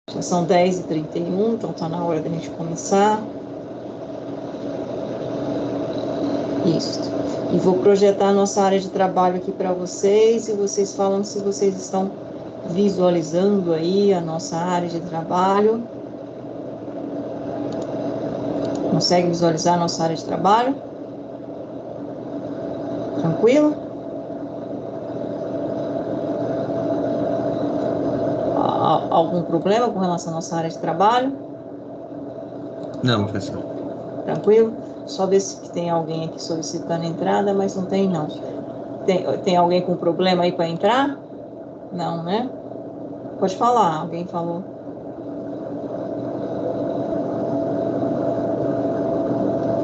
Já são 10h31, então está na hora da gente começar. Isso. E vou projetar a nossa área de trabalho aqui para vocês, e vocês falam se vocês estão visualizando aí a nossa área de trabalho. Consegue visualizar a nossa área de trabalho? Tranquilo? Algum problema com relação à nossa área de trabalho? Não, professor. Tranquilo? Só ver se tem alguém aqui solicitando entrada, mas não tem não. Tem alguém com problema aí para entrar? Não, né? Pode falar, alguém falou.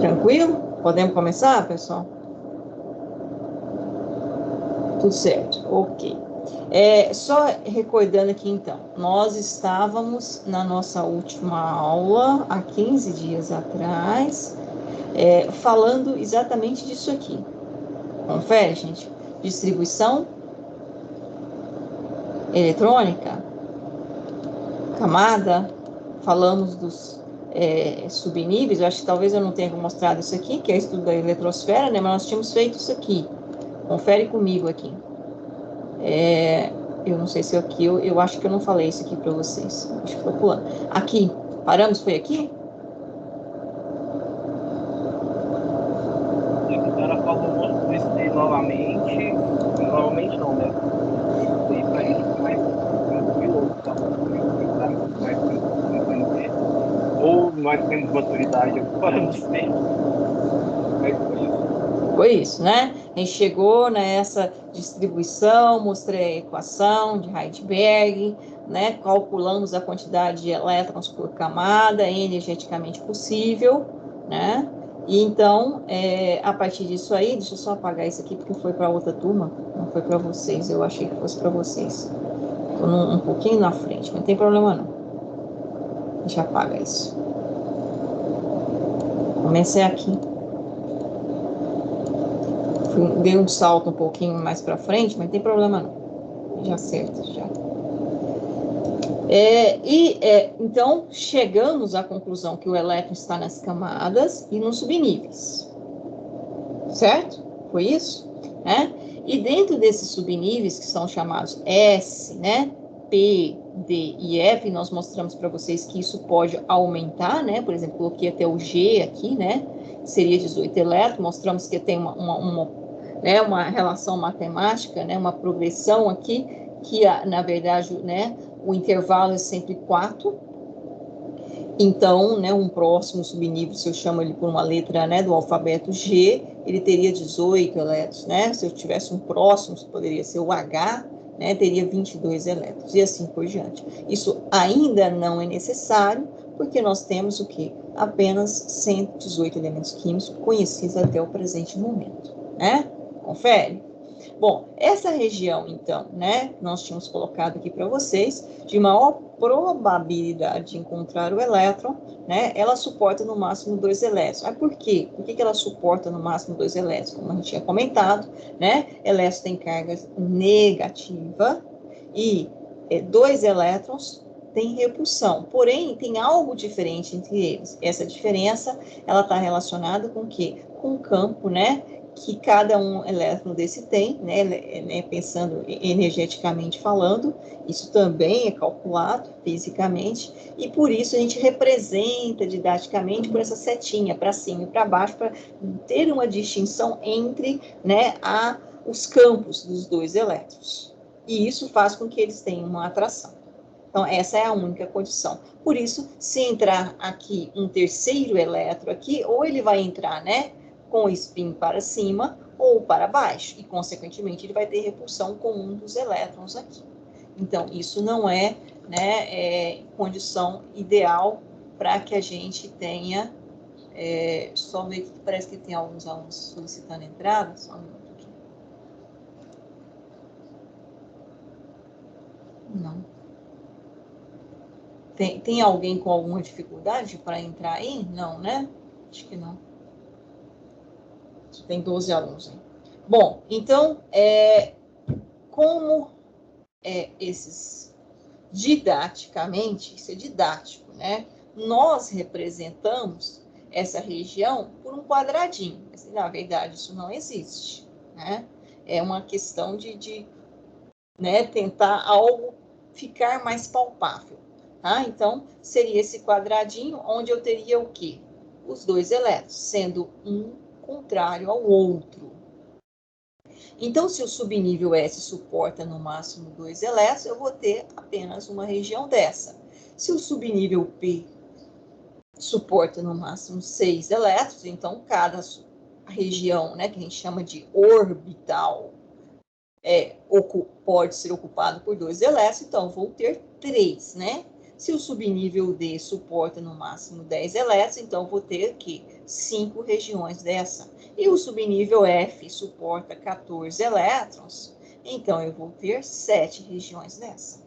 Tranquilo? Podemos começar, pessoal? Tudo certo, ok. Só recordando aqui então, nós estávamos na nossa última aula, há 15 dias atrás, falando exatamente disso aqui. Confere, gente? Distribuição eletrônica, camada, falamos dos subníveis. Eu acho que talvez eu não tenha mostrado isso aqui, que é o estudo da eletrosfera, né? Mas nós tínhamos feito isso aqui. Confere comigo aqui. Eu não sei se aqui, eu acho que eu não falei isso aqui para vocês. Acho que estou pulando. Aqui, paramos, foi aqui? A senhora falou isso daí novamente. Novamente não, né? Isso aí pra gente ficar mais tranquilo, tá? Mais tranquilo. Ou nós temos maturidade, agora não sei. Mas foi isso. Foi isso, né? A gente chegou nessa distribuição, mostrei a equação de Heisenberg, né? Calculamos a quantidade de elétrons por camada energeticamente possível, né? E então, a partir disso aí, deixa eu só apagar isso aqui porque foi para outra turma, não foi para vocês. Eu achei que fosse para vocês. Estou um pouquinho na frente, mas não tem problema não. Deixa eu apagar isso. Comecei aqui. Dei um salto um pouquinho mais para frente, mas não tem problema não. Já acerta, já. Então, chegamos à conclusão que o elétron está nas camadas e nos subníveis. Certo? Foi isso? Né? E dentro desses subníveis, que são chamados S, né? P, D e F, nós mostramos para vocês que isso pode aumentar, né? Por exemplo, coloquei até o G aqui, né? Seria 18 elétrons. Mostramos que tem uma relação matemática, né? Uma progressão aqui, que na verdade, né? O intervalo é sempre 4. Então, né, um próximo subnível, se eu chamo ele por uma letra, né, do alfabeto G, ele teria 18 elétrons, né? Se eu tivesse um próximo, poderia ser o H, né, teria 22 elétrons, e assim por diante. Isso ainda não é necessário, porque nós temos o quê? Apenas 118 elementos químicos conhecidos até o presente momento, né? Confere? Bom, essa região, então, né, nós tínhamos colocado aqui para vocês, de maior probabilidade de encontrar o elétron, né, ela suporta no máximo 2 elétrons. Mas por quê? Por que ela suporta no máximo 2 elétrons? Como a gente tinha comentado, né, elétrons têm carga negativa e 2 elétrons têm repulsão. Porém, tem algo diferente entre eles. Essa diferença, ela está relacionada com o quê? Com o campo, né, que cada um elétron desse tem, né, pensando energeticamente falando, isso também é calculado fisicamente, e por isso a gente representa didaticamente por essa setinha, para cima e para baixo, para ter uma distinção entre, né, os campos dos dois elétrons. E isso faz com que eles tenham uma atração. Então, essa é a única condição. Por isso, se entrar aqui um terceiro elétron aqui, ou ele vai entrar, né, com o spin para cima ou para baixo, e, consequentemente, ele vai ter repulsão com um dos elétrons aqui. Então, isso não é, né, condição ideal para que a gente tenha... só ver que parece que tem alguns alunos solicitando entrada, só um minuto aqui. Não. Tem alguém com alguma dificuldade para entrar aí? Não, né? Acho que não. Tem 12 alunos aí. Bom, então, como esses didaticamente, isso é didático, né? Nós representamos essa região por um quadradinho. Mas, na verdade, isso não existe, né? É uma questão de né, tentar algo ficar mais palpável, tá? Então, seria esse quadradinho onde eu teria o quê? Os dois elétrons, sendo um contrário ao outro. Então, se o subnível S suporta no máximo 2 elétrons, eu vou ter apenas uma região dessa. Se o subnível P suporta no máximo 6 elétrons, então cada região, né, que a gente chama de orbital, pode ser ocupado por 2 elétrons, então vou ter 3, né? Se o subnível D suporta no máximo 10 elétrons, então vou ter aqui 5 regiões dessa. E o subnível F suporta 14 elétrons, então eu vou ter 7 regiões dessa.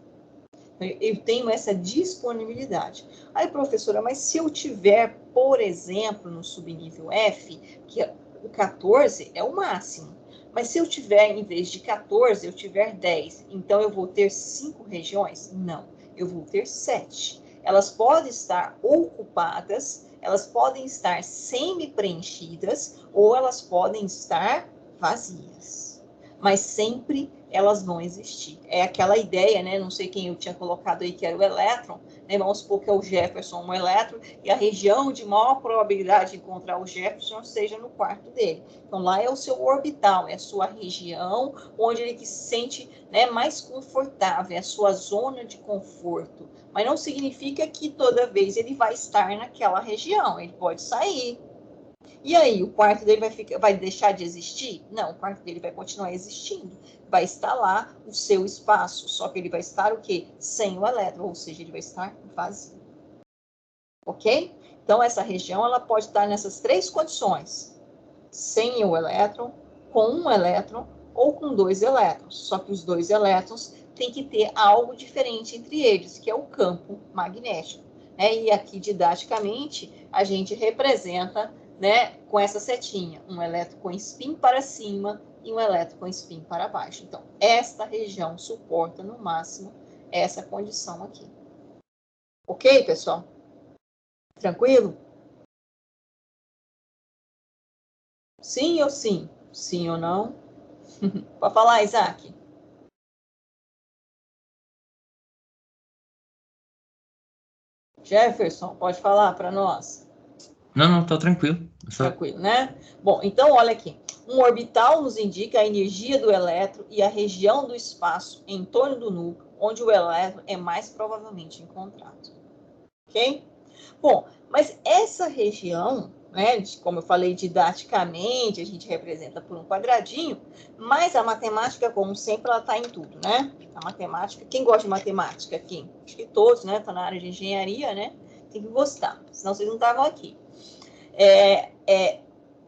Eu tenho essa disponibilidade. Aí, professora, mas se eu tiver, por exemplo, no subnível F, que o 14 é o máximo, mas se eu tiver, em vez de 14, eu tiver 10, então eu vou ter 5 regiões? Não, eu vou ter 7. Elas podem estar ocupadas, elas podem estar semi-preenchidas, ou elas podem estar vazias. Mas sempre elas vão existir. É aquela ideia, né? Não sei quem eu tinha colocado aí, que era o elétron, né? Vamos supor que é o Jefferson um elétron, e a região de maior probabilidade de encontrar o Jefferson seja no quarto dele. Então, lá é o seu orbital, é a sua região onde ele se sente, né, mais confortável, é a sua zona de conforto. Mas não significa que toda vez ele vai estar naquela região, ele pode sair. E aí, o quarto dele vai deixar de existir? Não, o quarto dele vai continuar existindo. Vai estar lá o seu espaço, só que ele vai estar o quê? Sem o elétron, ou seja, ele vai estar vazio. Ok? Então, essa região ela pode estar nessas 3 condições. Sem o elétron, com um elétron ou com 2 elétrons. Só que os 2 elétrons têm que ter algo diferente entre eles, que é o campo magnético. E aqui, didaticamente, a gente representa, né, com essa setinha, um elétron com spin para cima e um elétron com spin para baixo. Então, esta região suporta, no máximo, essa condição aqui. Ok, pessoal? Tranquilo? Sim ou sim? Sim ou não? Pode falar, Isaac. Jefferson, pode falar para nós? Não, tá tranquilo. Tranquilo, né? Bom, então olha aqui. Um orbital nos indica a energia do elétron e a região do espaço em torno do núcleo, onde o elétron é mais provavelmente encontrado. Ok? Bom, mas essa região, né, como eu falei didaticamente, a gente representa por um quadradinho, mas a matemática, como sempre, ela está em tudo, né? A matemática, quem gosta de matemática aqui? Acho que todos, né? Tá na área de engenharia, né? Tem que gostar, senão vocês não estavam aqui.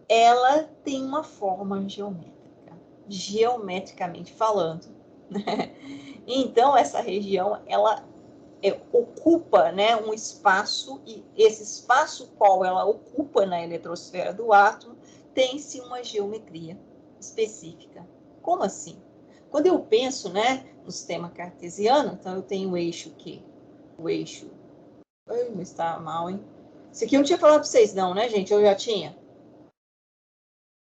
Ela tem uma forma geométrica, geometricamente falando, né? Então, essa região, ela ocupa, né, um espaço, e esse espaço qual ela ocupa na eletrosfera do átomo tem-se uma geometria específica. Como assim? Quando eu penso, né, no sistema cartesiano, então eu tenho o eixo Q, o eixo... Ai, mas está mal, hein? Isso aqui eu não tinha falado para vocês não, né, gente? Eu já tinha.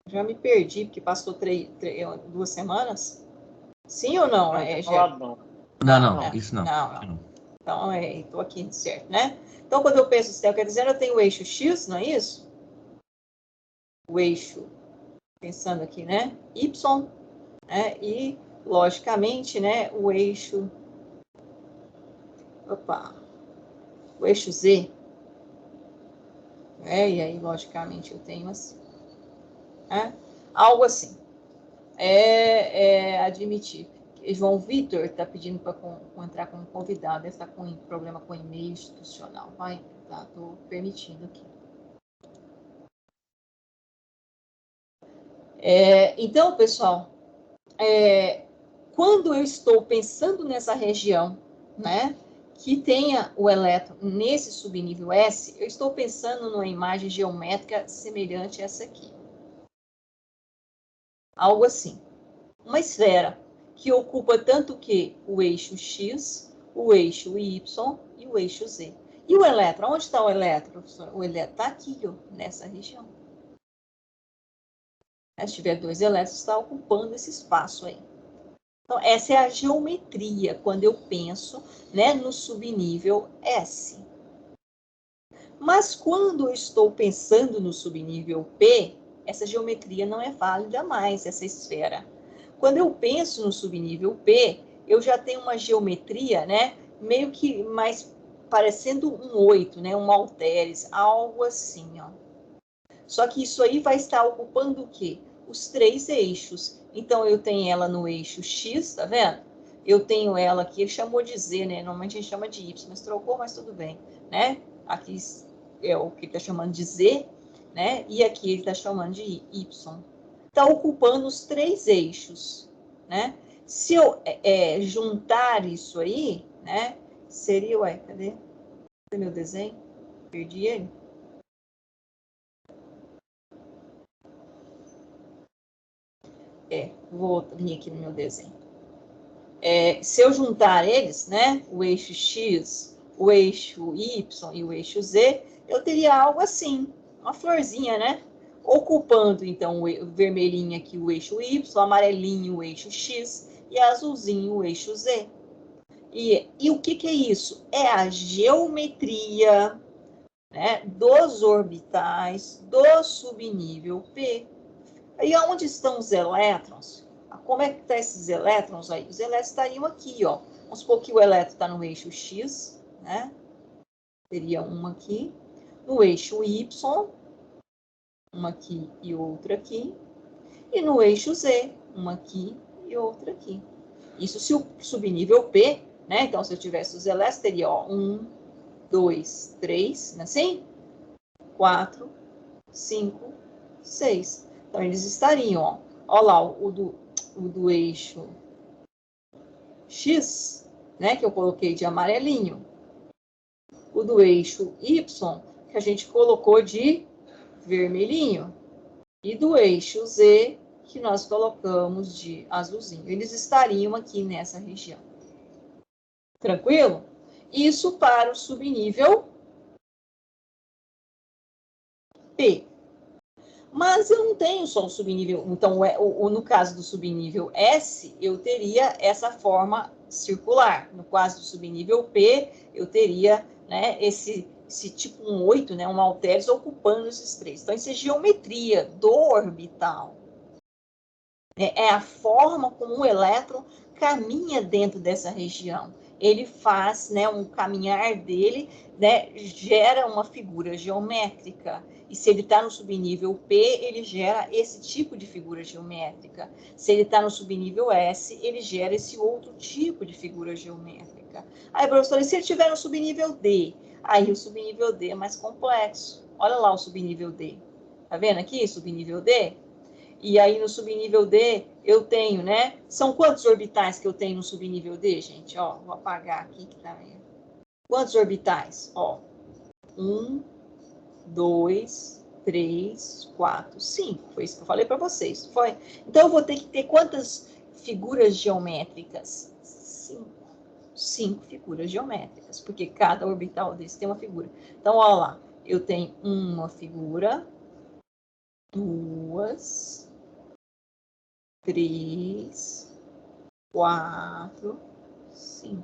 Já me perdi, porque passou 2 semanas. Sim ou não? Não, isso não. Não. Então, estou aqui certo, né? Então, quando eu penso no sistema cartesiano, eu tenho o eixo X, não é isso? O eixo, pensando aqui, né? Y, né? E, logicamente, né? O eixo... O eixo Z. E aí, logicamente, eu tenho assim. Né? Algo assim. Admitir. João Vitor está pedindo para entrar como convidado. Ele está com problema com e-mail institucional. Vai, tá? Estou permitindo aqui. Então, pessoal, quando eu estou pensando nessa região, né, que tenha o elétron nesse subnível S, eu estou pensando numa imagem geométrica semelhante a essa aqui. Algo assim. Uma esfera que ocupa tanto que o eixo X o eixo Y e o eixo Z. E o elétron? Onde está o elétron, professor? O elétron está aqui, ó, nessa região. Se tiver 2 elétrons, está ocupando esse espaço aí. Então, essa é a geometria, quando eu penso, né, no subnível S. Mas quando eu estou pensando no subnível P, essa geometria não é válida mais, essa esfera. Quando eu penso no subnível P, eu já tenho uma geometria, né, meio que mais parecendo um 8, né, um halteres, algo assim, ó. Só que isso aí vai estar ocupando o quê? Os 3 eixos. Então, eu tenho ela no eixo X, tá vendo? Eu tenho ela aqui, ele chamou de Z, né? Normalmente a gente chama de Y, mas trocou, mas tudo bem, né? Aqui é o que ele está chamando de Z, né? E aqui ele está chamando de Y. Está ocupando os 3 eixos, né? Se eu juntar isso aí, né? Seria, ué, cadê meu desenho? Perdi ele. Vou vir aqui no meu desenho. Se eu juntar eles, né, o eixo X, o eixo Y e o eixo Z, eu teria algo assim, uma florzinha, né? Ocupando, então, o vermelhinho aqui o eixo Y, o amarelinho o eixo X e azulzinho o eixo Z. E o que é isso? É a geometria, né, dos orbitais do subnível P. E onde estão os elétrons? Como é que estão esses elétrons aí? Os elétrons estariam aqui, ó. Vamos supor que o elétron está no eixo X, né? Teria uma aqui. No eixo Y, uma aqui e outra aqui. E no eixo Z, uma aqui e outra aqui. Isso se o subnível P, né? Então, se eu tivesse os elétrons, teria, ó, 1, 2, 3, assim? 4, 5, 6. Então, eles estariam, ó. Olha lá, o do eixo X, né, que eu coloquei de amarelinho. O do eixo Y, que a gente colocou de vermelhinho. E do eixo Z, que nós colocamos de azulzinho. Eles estariam aqui nessa região. Tranquilo? Isso para o subnível P. Mas eu não tenho só o subnível. Então, no caso do subnível S, eu teria essa forma circular. No caso do subnível P, eu teria, né, esse tipo um 8, né, um halteres ocupando esses 3. Então, isso é geometria do orbital. É a forma como o elétron caminha dentro dessa região. Ele faz, né, um caminhar dele, né, gera uma figura geométrica. E se ele está no subnível P, ele gera esse tipo de figura geométrica. Se ele está no subnível S, ele gera esse outro tipo de figura geométrica. Aí, professora, e se ele estiver no subnível D? Aí o subnível D é mais complexo. Olha lá o subnível D. Tá vendo aqui, subnível D? E aí, no subnível D, eu tenho, né? São quantos orbitais que eu tenho no subnível D, gente? Ó, vou apagar aqui que tá vendo. Quantos orbitais? Ó, 1, 2, 3, 4, 5. Foi isso que eu falei para vocês, foi? Então, eu vou ter que ter quantas figuras geométricas? 5. 5 figuras geométricas, porque cada orbital desse tem uma figura. Então, ó lá, eu tenho uma figura, 2, 3, 4, 5.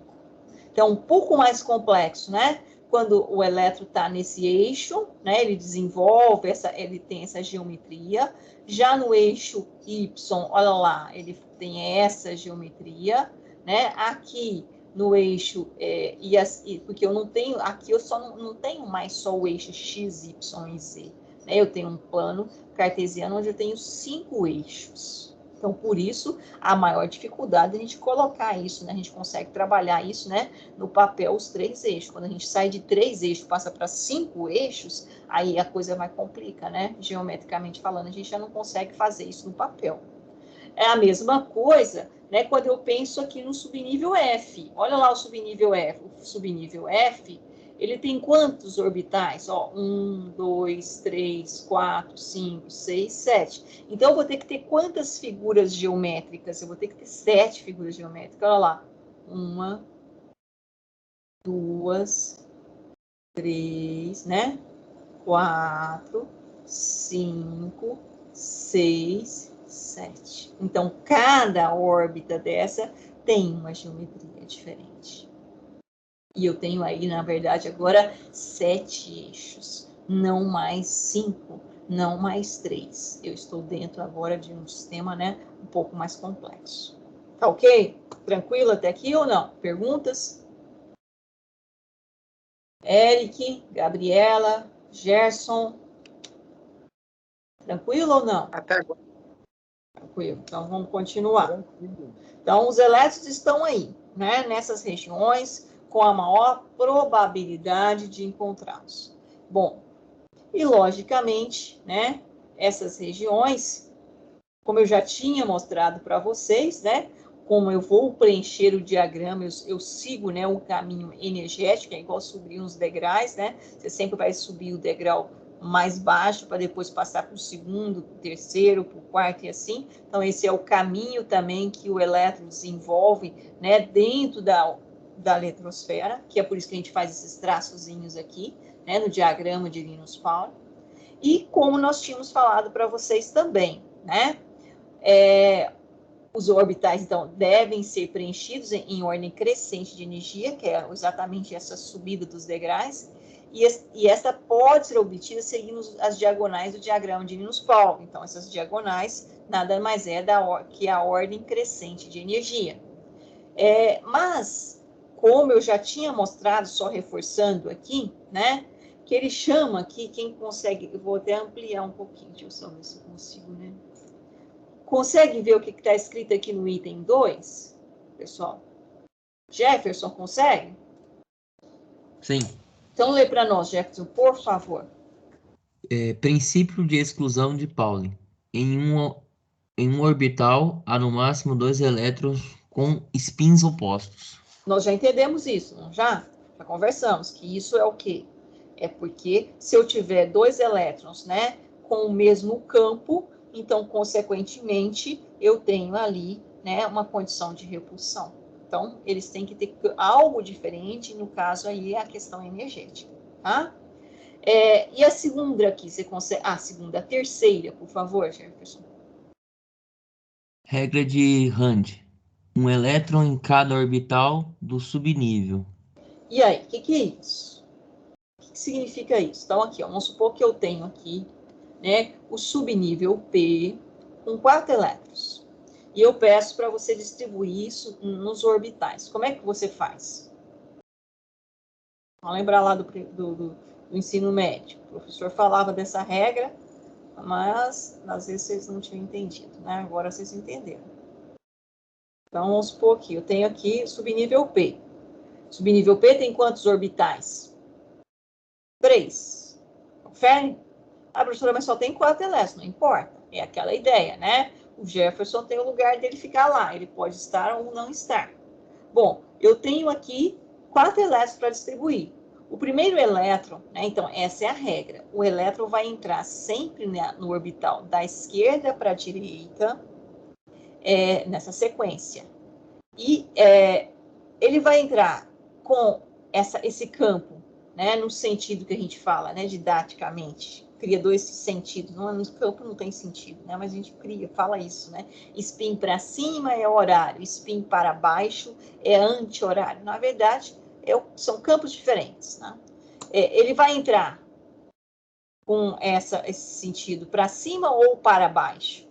Então, um pouco mais complexo, né? Quando o elétron está nesse eixo, né? Ele desenvolve, ele tem essa geometria. Já no eixo Y, olha lá, ele tem essa geometria, né? Aqui no eixo, porque eu não tenho, aqui eu só não tenho mais só o eixo X, Y e Z. Né? Eu tenho um plano cartesiano onde eu tenho 5 eixos. Então, por isso, a maior dificuldade é a gente colocar isso, né? A gente consegue trabalhar isso, né, no papel, os 3 eixos. Quando a gente sai de 3 eixos, passa para 5 eixos, aí a coisa mais complica, né? Geometricamente falando, a gente já não consegue fazer isso no papel. É a mesma coisa, né, quando eu penso aqui no subnível F. Olha lá o subnível F. O subnível F, ele tem quantos orbitais? Ó, 1, 2, 3, 4, 5, 6, 7. Então, eu vou ter que ter quantas figuras geométricas? Eu vou ter que ter 7 figuras geométricas. Olha lá. 1, 2, 3, né? 4, 5, 6, 7. Então, cada órbita dessa tem uma geometria diferente. E eu tenho aí, na verdade, agora 7 eixos, não mais 5, não mais 3. Eu estou dentro agora de um sistema, né, um pouco mais complexo. Tá ok? Tranquilo até aqui ou não? Perguntas? Eric, Gabriela, Gerson. Tranquilo ou não? Até agora. Tranquilo. Então, vamos continuar. Tranquilo. Então, os elétrons estão aí, né, nessas regiões, com a maior probabilidade de encontrá-los. Bom, e logicamente, né, essas regiões, como eu já tinha mostrado para vocês, né, como eu vou preencher o diagrama, eu sigo, né, um caminho energético, é igual subir uns degraus, né, você sempre vai subir o degrau mais baixo para depois passar para o segundo, para o terceiro, para o quarto e assim. Então, esse é o caminho também que o elétron desenvolve, né, dentro da eletrosfera, que é por isso que a gente faz esses traçozinhos aqui, né, no diagrama de Linus Pauling. E como nós tínhamos falado para vocês também, né, os orbitais, então, devem ser preenchidos em ordem crescente de energia, que é exatamente essa subida dos degraus, e essa pode ser obtida seguindo as diagonais do diagrama de Linus Pauling. Então, essas diagonais nada mais é que a ordem crescente de energia. Mas, como eu já tinha mostrado, só reforçando aqui, né, que ele chama aqui, quem consegue, eu vou até ampliar um pouquinho, deixa eu só ver se eu consigo, né? Consegue ver o que está escrito aqui no item 2, pessoal? Jefferson, consegue? Sim. Então, lê para nós, Jefferson, por favor. Princípio de exclusão de Pauling. Em um orbital, há no máximo 2 elétrons com spins opostos. Nós já entendemos isso, não já? Já conversamos que isso é o quê? É porque se eu tiver 2 elétrons, né, com o mesmo campo, então, consequentemente, eu tenho ali, né, uma condição de repulsão. Então, eles têm que ter algo diferente, no caso aí é a questão energética, tá? E a segunda aqui, você consegue... a terceira, por favor, Jefferson. Regra de Rand. Um elétron em cada orbital do subnível. E aí, o que é isso? O que significa isso? Então, aqui, ó, vamos supor que eu tenho aqui, né, o subnível P com 4 elétrons. E eu peço para você distribuir isso nos orbitais. Como é que você faz? Vamos lembrar lá do ensino médio. O professor falava dessa regra, mas às vezes vocês não tinham entendido, né? Agora vocês entenderam. Então, vamos supor aqui, eu tenho aqui subnível P. Subnível P tem quantos orbitais? 3. Confere? Ah, professora, mas só tem 4 elétrons. Não importa. É aquela ideia, né? O Jefferson tem o lugar dele ficar lá. Ele pode estar ou não estar. Bom, eu tenho aqui 4 elétrons para distribuir. O primeiro elétron, né, então essa é a regra. O elétron vai entrar sempre no orbital da esquerda para a direita, nessa sequência. E ele vai entrar com esse campo, né, no sentido que a gente fala, né, didaticamente, cria 2 sentidos. No campo não tem sentido, né, mas a gente fala isso, né? Spin para cima é horário, spin para baixo é anti-horário. Na verdade, são campos diferentes, né? Ele vai entrar com esse sentido para cima ou para baixo?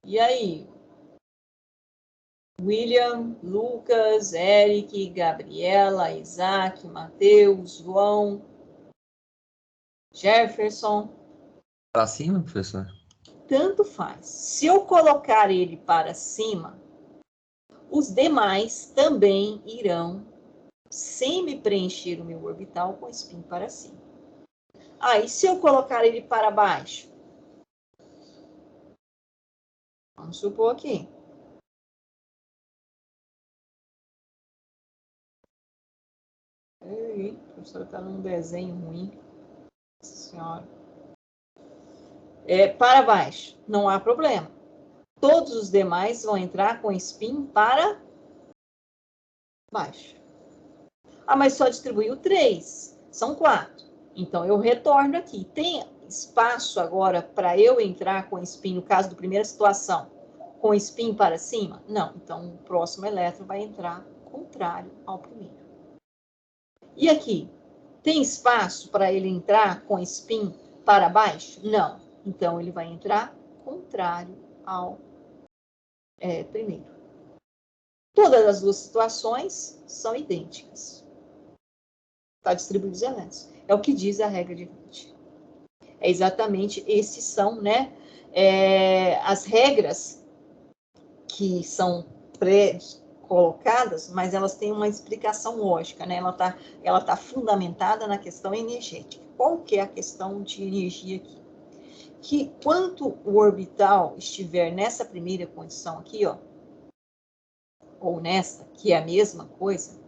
E aí? William, Lucas, Eric, Gabriela, Isaac, Mateus, João, Jefferson. Para cima, professor? Tanto faz. Se eu colocar ele para cima, os demais também irão sempre preencher o meu orbital com spin para cima. E se eu colocar ele para baixo? Vamos supor aqui. Ei, a professora está num desenho ruim. Nossa senhora. para baixo, não há problema. Todos os demais vão entrar com spin para baixo. Ah, mas só distribuiu 3, são 4. Então, eu retorno aqui. Tem espaço agora para eu entrar com spin, no caso da primeira situação, com spin para cima? Não. Então, o próximo elétron vai entrar contrário ao primeiro. E aqui? Tem espaço para ele entrar com spin para baixo? Não. Então, ele vai entrar contrário ao primeiro. Todas as duas situações são idênticas. Está distribuído os elétrons. É o que diz a regra de Hooke. É exatamente esses são, né, as regras que são pré-colocadas, mas elas têm uma explicação lógica, né? Ela tá fundamentada na questão energética. Qual que é a questão de energia aqui? Que quanto o orbital estiver nessa primeira condição aqui, ó, ou nessa, que é a mesma coisa,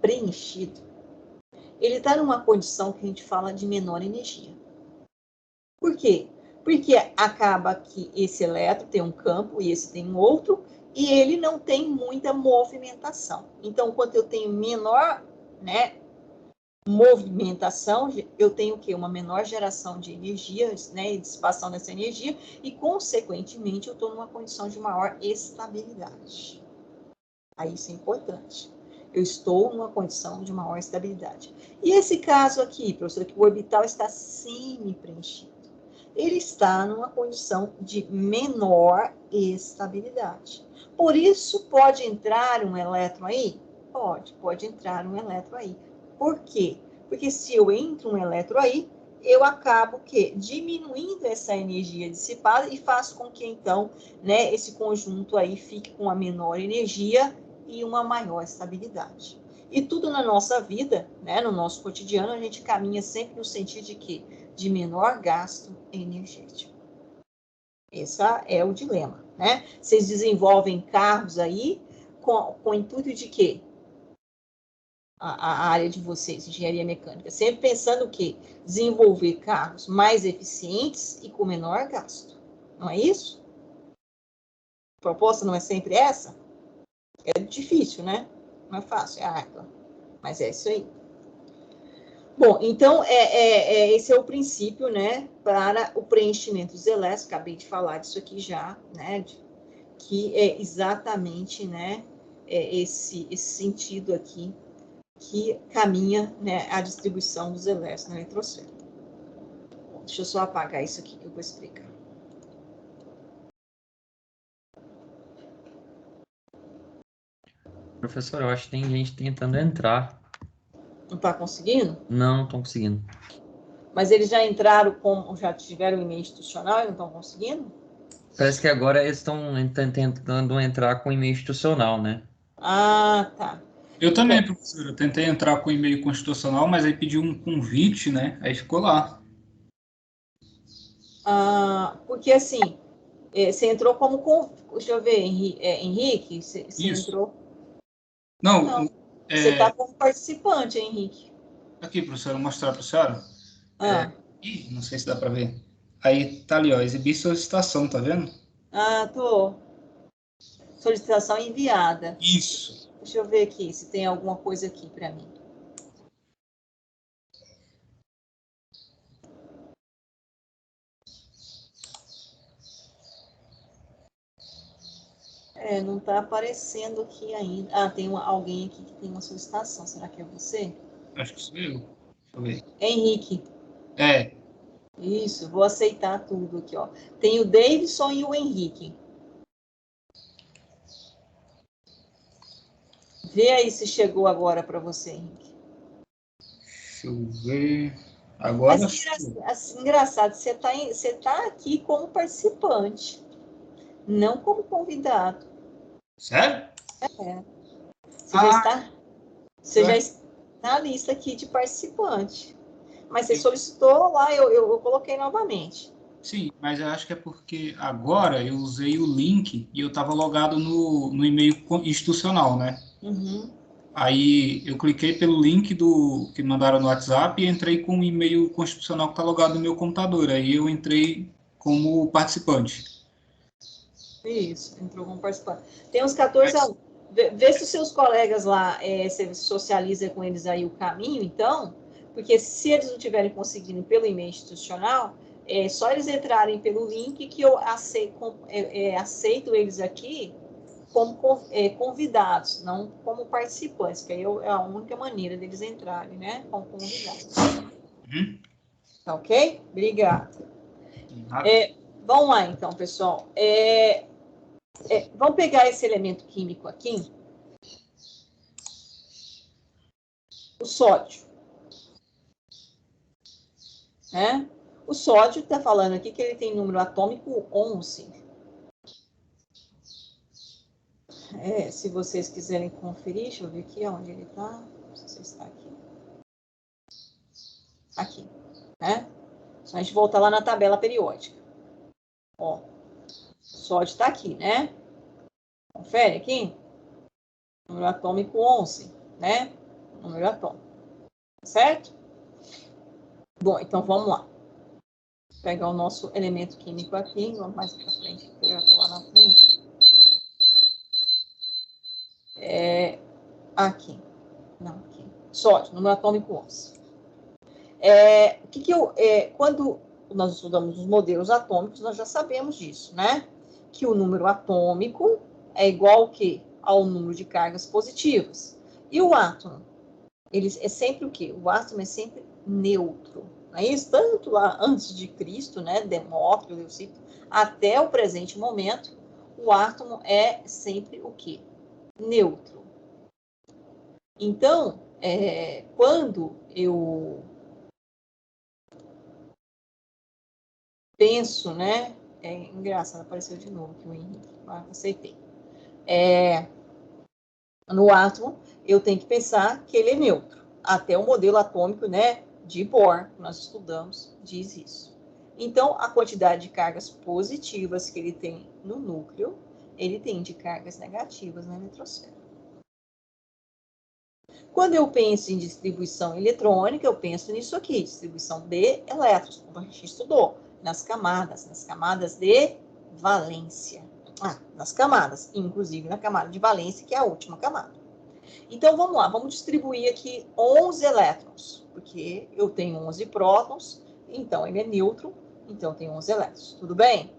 preenchido, ele está numa condição que a gente fala de menor energia. Por quê? Porque acaba que esse elétron tem um campo e esse tem um outro, e ele não tem muita movimentação. Então, quando eu tenho menor, né, movimentação, eu tenho o quê? Uma menor geração de energia, né, e dissipação dessa energia, e, consequentemente, eu estou numa condição de maior estabilidade. Aí isso é importante. Eu estou numa condição de maior estabilidade. E esse caso aqui, professora, que o orbital está semi-preenchido, ele está numa condição de menor estabilidade. Por isso, pode entrar um elétron aí? Pode entrar um elétron aí. Por quê? Porque se eu entro um elétron aí, eu acabo que diminuindo essa energia dissipada e faço com que, então, né, esse conjunto aí fique com a menor energia e uma maior estabilidade. E tudo na nossa vida, né, no nosso cotidiano, a gente caminha sempre no sentido de quê? De menor gasto energético. Esse é o dilema, né? Vocês desenvolvem carros aí com o intuito de quê? A área de vocês, engenharia mecânica, sempre pensando o quê? Desenvolver carros mais eficientes e com menor gasto. Não é isso? A proposta não é sempre essa? É difícil, né? Não é fácil, é árdua. Mas é isso aí. Bom, então, esse é o princípio, né, para o preenchimento dos elétrons. Acabei de falar disso aqui já, né, que é exatamente, né, esse sentido aqui que caminha, né, a distribuição dos elétrons na eletrosfera. Bom, deixa eu só apagar isso aqui que eu vou explicar. Professor, eu acho que tem gente tentando entrar. Não está conseguindo? Não estão conseguindo. Mas eles já entraram, já tiveram e-mail institucional e não estão conseguindo? Parece que agora eles estão tentando entrar com e-mail institucional, né? Ah, tá. Eu também, professor. Eu tentei entrar com e-mail constitucional, mas aí pedi um convite, né? Aí ficou lá. Porque assim, você entrou como. Deixa eu ver, Henrique, você Isso. entrou. Não, Você está como participante, Henrique. aqui, professor, eu vou mostrar para a senhora. Ih, não sei se dá para ver. Aí tá ali, ó, exibir solicitação, tá vendo? Tô. Solicitação enviada. Isso. Deixa eu ver aqui se tem alguma coisa aqui para mim. Não está aparecendo aqui ainda. Tem alguém aqui que tem uma solicitação. Será que é você? Acho que sou eu. Deixa eu ver. Henrique. É. Isso, vou aceitar tudo aqui, ó. Tem o Davidson e o Henrique. Vê aí se chegou agora para você, Henrique. Deixa eu ver. Agora. Mas engraçado, você tá aqui como participante, não como convidado. Sério? Você já está na lista aqui de participante. Mas você solicitou lá, eu coloquei novamente. Sim, mas eu acho que é porque agora eu usei o link e eu estava logado no e-mail institucional, né? Uhum. Aí eu cliquei pelo link que mandaram no WhatsApp e entrei com o e-mail constitucional que está logado no meu computador. Aí eu entrei como participante. Isso, entrou como participante. Tem uns 14 alunos. Vê se os seus colegas lá, você socializa com eles aí o caminho, então, porque se eles não estiverem conseguindo pelo e-mail institucional, é só eles entrarem pelo link que eu aceito eles aqui como convidados, não como participantes, que aí é a única maneira deles entrarem, né? Como convidados. Uhum. Tá ok? Obrigada. Nada. Vamos lá, então, pessoal. Vamos pegar esse elemento químico aqui, o sódio. Né? O sódio está falando aqui que ele tem número atômico 11. Se vocês quiserem conferir, deixa eu ver aqui onde ele está. Não sei se está aqui. Aqui. Né? Só a gente voltar lá na tabela periódica. Ó, o sódio está aqui, né? Confere aqui. Número atômico 11, né? Número atômico. Certo? Bom, então vamos lá. Vou pegar o nosso elemento químico aqui. Vamos mais para frente, que eu já estou lá na frente. Aqui. Não, aqui. Sódio, número atômico 11. Quando nós estudamos os modelos atômicos, nós já sabemos disso, né? Que o número atômico é igual ao quê? Ao número de cargas positivas. E o átomo? Ele é sempre o quê? O átomo é sempre neutro. Não é isso? Tanto lá antes de Cristo, né? Demócrito, Leucipo, até o presente momento, o átomo é sempre o quê? Neutro. Então, quando eu penso, né? Engraçado, apareceu de novo aqui o Henrique. Aceitei. No átomo, eu tenho que pensar que ele é neutro. Até o modelo atômico, né, de Bohr, que nós estudamos, diz isso. Então, a quantidade de cargas positivas que ele tem no núcleo, ele tem de cargas negativas na eletrosfera. Quando eu penso em distribuição eletrônica, eu penso nisso aqui, distribuição de elétrons, como a gente estudou, nas camadas de valência. Nas camadas, inclusive na camada de valência, que é a última camada. Então, vamos lá, vamos distribuir aqui 11 elétrons, porque eu tenho 11 prótons, então ele é neutro, então tem 11 elétrons, tudo bem?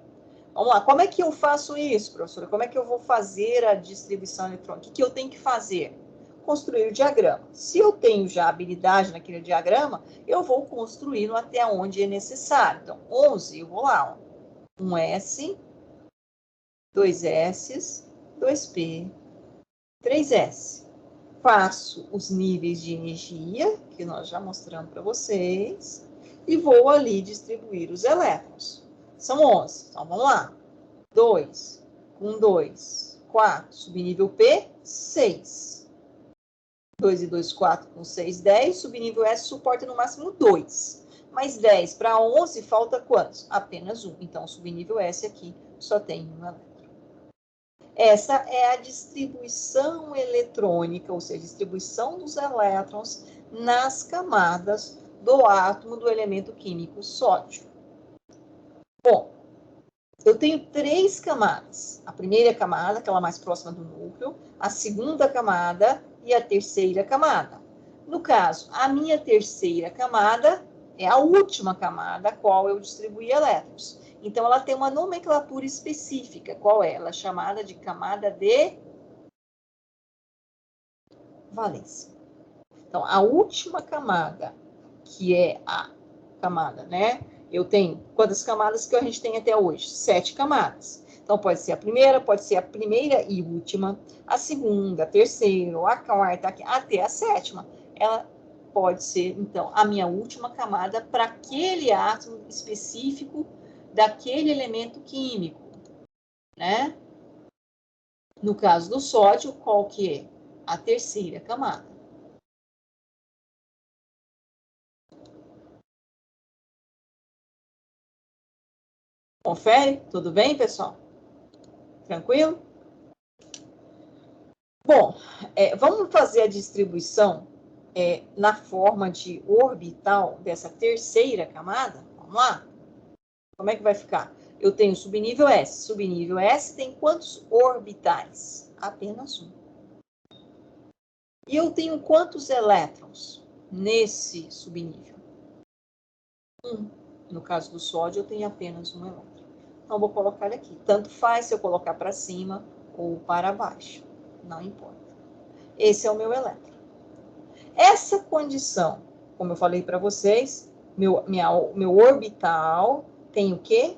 Vamos lá, como é que eu faço isso, professora? Como é que eu vou fazer a distribuição eletrônica? O que eu tenho que fazer? Construir o diagrama. Se eu tenho já habilidade naquele diagrama, eu vou construí-lo até onde é necessário. Então, 11, eu vou lá, ó. 1S, 2S, 2P, 3S. Faço os níveis de energia, que nós já mostramos para vocês, e vou ali distribuir os elétrons. São 11. Então, vamos lá. 2, com 2, 4, subnível P, 6. 2 e 2, 4, com 6, 10. Subnível S suporta no máximo 2. Mas 10 para 11, falta quantos? Apenas 1. Então, o subnível S aqui só tem um elétron. Essa é a distribuição eletrônica, ou seja, a distribuição dos elétrons nas camadas do átomo do elemento químico sódio. Bom, eu tenho 3 camadas. A primeira camada, aquela mais próxima do núcleo, a segunda camada e a terceira camada. No caso, a minha terceira camada é a última camada a qual eu distribuí elétrons. Então, ela tem uma nomenclatura específica. Qual é? Ela é chamada de camada de valência. Então, a última camada, que é a camada, né? Eu tenho quantas camadas que a gente tem até hoje? 7 camadas. Então, pode ser a primeira e última, a segunda, a terceira, a quarta, até a sétima. Ela pode ser, então, a minha última camada para aquele átomo específico daquele elemento químico, né? No caso do sódio, qual que é? A terceira camada. Confere? Tudo bem, pessoal? Tranquilo? Bom, vamos fazer a distribuição na forma de orbital dessa terceira camada? Vamos lá? Como é que vai ficar? Eu tenho subnível S. Subnível S tem quantos orbitais? Apenas um. E eu tenho quantos elétrons nesse subnível? Um. No caso do sódio, eu tenho apenas um elétron. Então, vou colocar ele aqui. Tanto faz se eu colocar para cima ou para baixo. Não importa. Esse é o meu elétron. Essa condição, como eu falei para vocês, meu orbital tem o quê?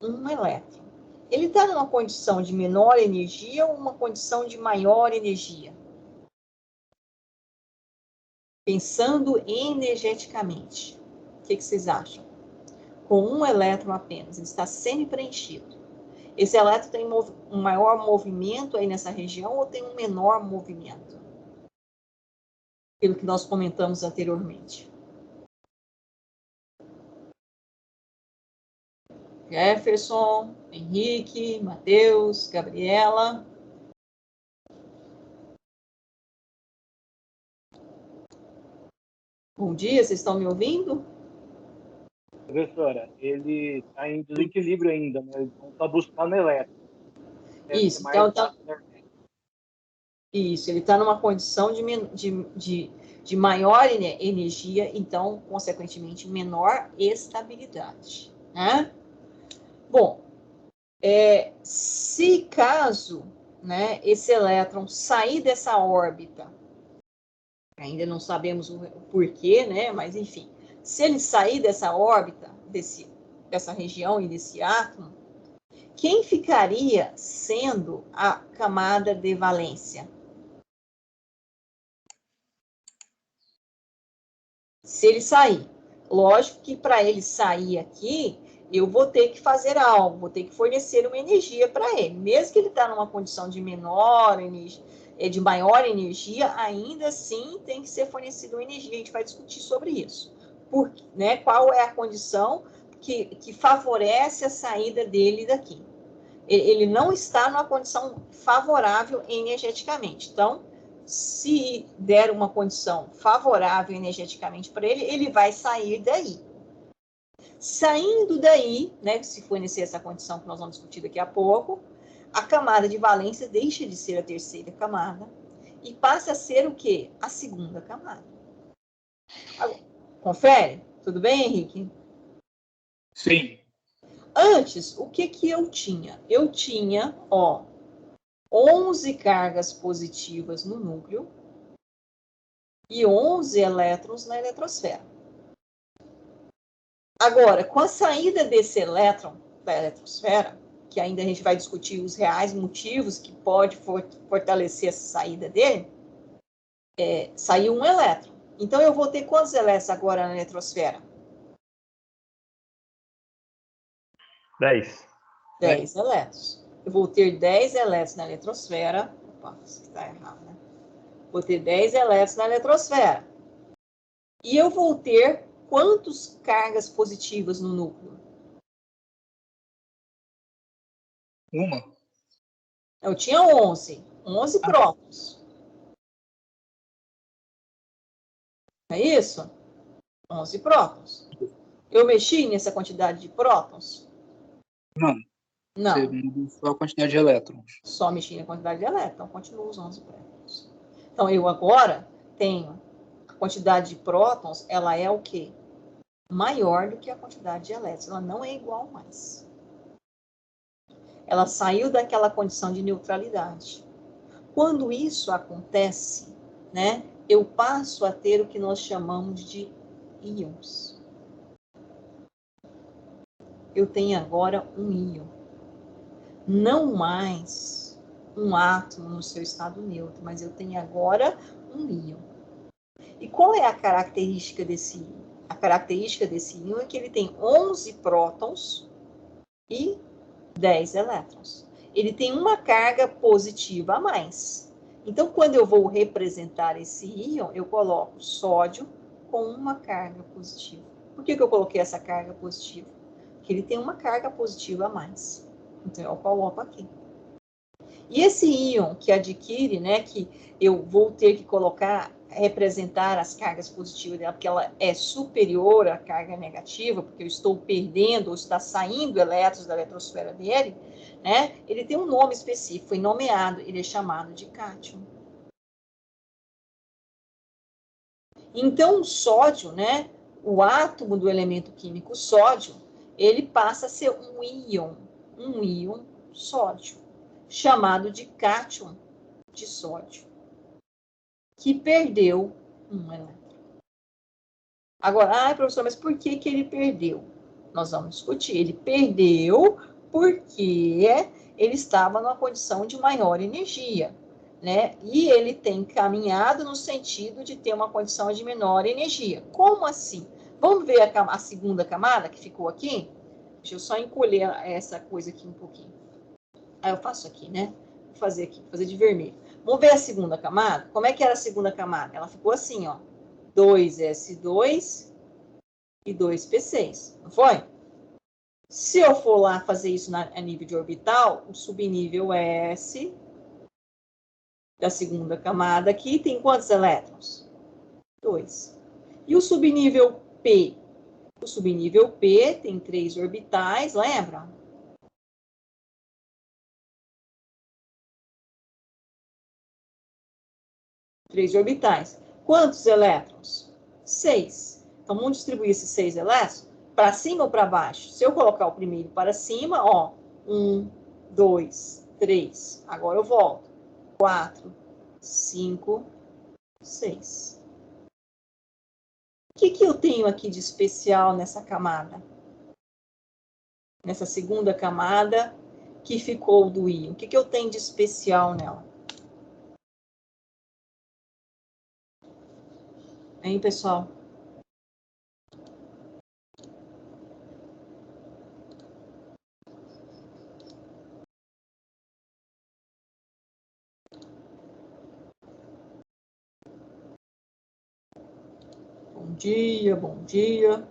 Um elétron. Ele está numa condição de menor energia ou uma condição de maior energia? Pensando energeticamente, o que vocês acham? Com um elétron apenas, ele está semi-preenchido. Esse elétron tem um maior movimento aí nessa região ou tem um menor movimento? Pelo que nós comentamos anteriormente. Jefferson, Henrique, Matheus, Gabriela. Bom dia, vocês estão me ouvindo? Professora, ele está em desequilíbrio ainda, né? Ele está buscando elétron. Isso, isso, ele está numa condição de maior energia, então, consequentemente, menor estabilidade. Né? Bom, se caso, né, esse elétron sair dessa órbita, ainda não sabemos o porquê, né, mas enfim, se ele sair dessa órbita, dessa região e desse átomo, quem ficaria sendo a camada de valência? Se ele sair. Lógico que para ele sair aqui, eu vou ter que fazer algo, vou ter que fornecer uma energia para ele. Mesmo que ele está numa condição de menor energia, de maior energia, ainda assim tem que ser fornecida uma energia. A gente vai discutir sobre isso. Né, qual é a condição que favorece a saída dele daqui? Ele não está numa condição favorável energeticamente. Então, se der uma condição favorável energeticamente para ele, ele vai sair daí. Saindo daí, né, se fornecer essa condição que nós vamos discutir daqui a pouco, a camada de valência deixa de ser a terceira camada e passa a ser o quê? A segunda camada. Agora, confere? Tudo bem, Henrique? Sim. Antes, o que eu tinha? Eu tinha, 11 cargas positivas no núcleo e 11 elétrons na eletrosfera. Agora, com a saída desse elétron da eletrosfera, que ainda a gente vai discutir os reais motivos que pode fortalecer essa saída dele, saiu um elétron. Então, eu vou ter quantos elétrons agora na eletrosfera? 10. 10 elétrons. Eu vou ter 10 elétrons na eletrosfera. Opa, isso está errado, né? Vou ter 10 elétrons na eletrosfera. E eu vou ter quantas cargas positivas no núcleo? Uma. Eu tinha 11. 11 prótons. É isso? 11 prótons. Eu mexi nessa quantidade de prótons? Não. Não. Você mudou só a quantidade de elétrons. Só mexi na quantidade de elétrons. Então, continuo os 11 prótons. Então, eu agora tenho a quantidade de prótons, ela é o quê? Maior do que a quantidade de elétrons. Ela não é igual mais. Ela saiu daquela condição de neutralidade. Quando isso acontece, né, eu passo a ter o que nós chamamos de íons. Eu tenho agora um íon. Não mais um átomo no seu estado neutro, mas eu tenho agora um íon. E qual é a característica desse íon? A característica desse íon é que ele tem 11 prótons e 10 elétrons. Ele tem uma carga positiva a mais. Então, quando eu vou representar esse íon, eu coloco sódio com uma carga positiva. Por que eu coloquei essa carga positiva? Porque ele tem uma carga positiva a mais. Então, eu coloco aqui. E esse íon que adquire, né, que eu vou ter que colocar, representar as cargas positivas dela, porque ela é superior à carga negativa, porque eu estou perdendo, ou está saindo elétrons da eletrosfera dele, né, ele tem um nome específico, foi nomeado, ele é chamado de cátion. Então, o sódio, né, o átomo do elemento químico sódio, ele passa a ser um íon sódio, chamado de cátion de sódio, que perdeu um elétron. Agora, professor, mas por que ele perdeu? Nós vamos discutir. Ele perdeu porque ele estava numa condição de maior energia, né? E ele tem caminhado no sentido de ter uma condição de menor energia. Como assim? Vamos ver a segunda camada que ficou aqui? Deixa eu só encolher essa coisa aqui um pouquinho. Aí eu faço aqui, né? Vou fazer aqui, vou fazer de vermelho. Vamos ver a segunda camada? Como é que era a segunda camada? Ela ficou assim, ó. 2s2 e 2p6, não foi? Se eu for lá fazer isso a nível de orbital, o subnível S da segunda camada aqui tem quantos elétrons? 2. E o subnível P? O subnível P tem 3 orbitais, lembra? Três orbitais. Quantos elétrons? 6. Então, vamos distribuir esses 6 elétrons para cima ou para baixo? Se eu colocar o primeiro para cima, ó, 1, 2, 3. Agora eu volto. 4, 5, 6. O que eu tenho aqui de especial nessa camada? Nessa segunda camada que ficou do íon. O que eu tenho de especial nela? Hein, pessoal? Bom dia, bom dia.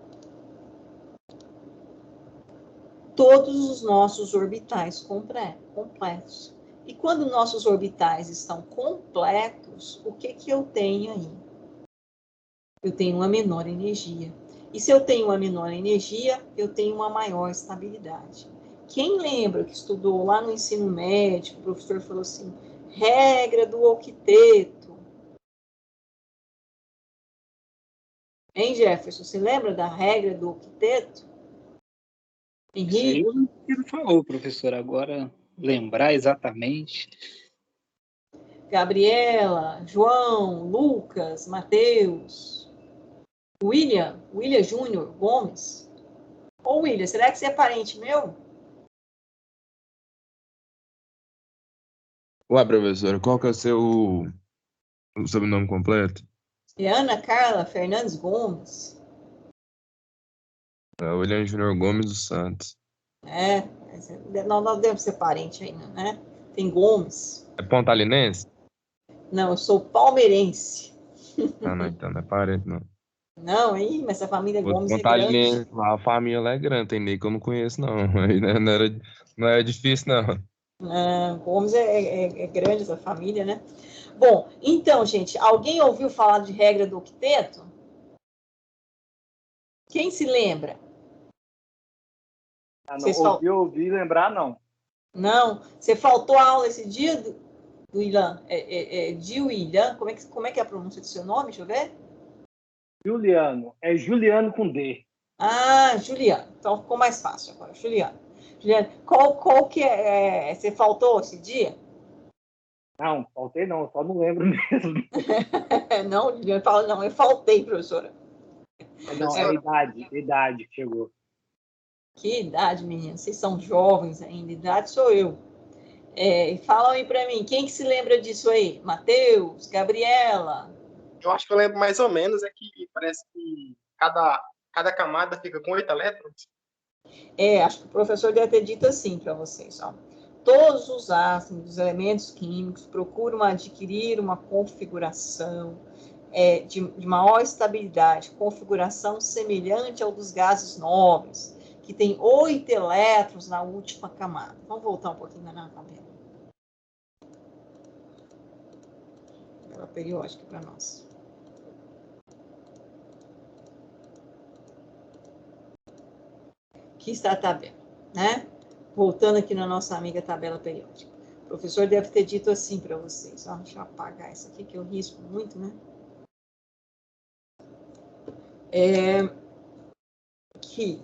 Todos os nossos orbitais completos. E quando nossos orbitais estão completos, o que eu tenho aí? Eu tenho uma menor energia. E se eu tenho uma menor energia, eu tenho uma maior estabilidade. Quem lembra que estudou lá no ensino médio, o professor falou assim, regra do octeto. Hein, Jefferson? Você lembra da regra do octeto? Henrique? Eu não falou, professor, agora lembrar exatamente. Gabriela, João, Lucas, Matheus, William Júnior Gomes. Ô, William, será que você é parente meu? Ué, professora, qual que é o sobrenome completo? É Ana Carla Fernandes Gomes. É William Júnior Gomes dos Santos. Nós devemos ser parente ainda, né? Tem Gomes. É pontalinense? Não, eu sou palmeirense. Ah, não, então não é parente, não. Não, hein? Mas a família Os Gomes é grande. pontalinenses, a família lá é grande, tem nem que eu não conheço, não. Aí não é difícil, não. Gomes é grande essa família, né? Bom, então, gente, alguém ouviu falar de regra do octeto? Quem se lembra? Não, ouvi lembrar, não. Não? Você faltou a aula esse dia do Ilan? De William? Como é que é a pronúncia do seu nome? Deixa eu ver. Juliano. É Juliano com D. Ah, Juliano. Então ficou mais fácil agora. Juliano, qual que é? Você faltou esse dia? Não, faltei não, só não lembro mesmo. Não, Juliano fala, não, eu faltei, professora. Não, é idade que chegou. Que idade, menina? Vocês são jovens ainda, idade sou eu. Fala aí pra mim, quem que se lembra disso aí? Matheus, Gabriela? Eu acho que eu lembro mais ou menos, é que parece que cada camada fica com 8 elétrons. Acho que o professor deve ter dito assim para vocês, ó. Todos os átomos, os elementos químicos procuram adquirir uma configuração de maior estabilidade, configuração semelhante ao dos gases nobres, que tem 8 elétrons na última camada. Vamos voltar um pouquinho na tabela. tabela periódica para nós. Aqui está a tabela, né? Voltando aqui na nossa amiga tabela periódica. O professor deve ter dito assim para vocês. Ó, deixa eu apagar isso aqui que eu risco muito, né? Que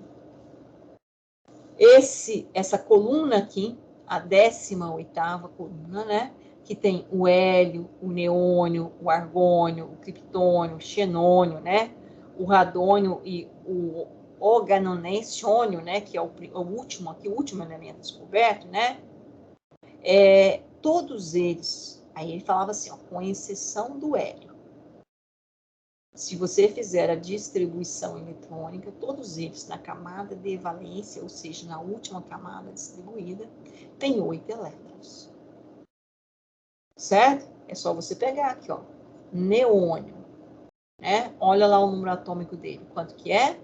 essa coluna aqui, a 18ª coluna, né? Que tem o hélio, o neônio, o argônio, o criptônio, o xenônio, né? O radônio e o organonêncio, né? Que é o último aqui, o último elemento descoberto, né? Todos eles, aí ele falava assim, ó, com exceção do hélio. Se você fizer a distribuição eletrônica, todos eles na camada de valência, ou seja, na última camada distribuída, tem 8 elétrons. Certo? É só você pegar aqui, ó, neônio, né? Olha lá o número atômico dele. Quanto que é?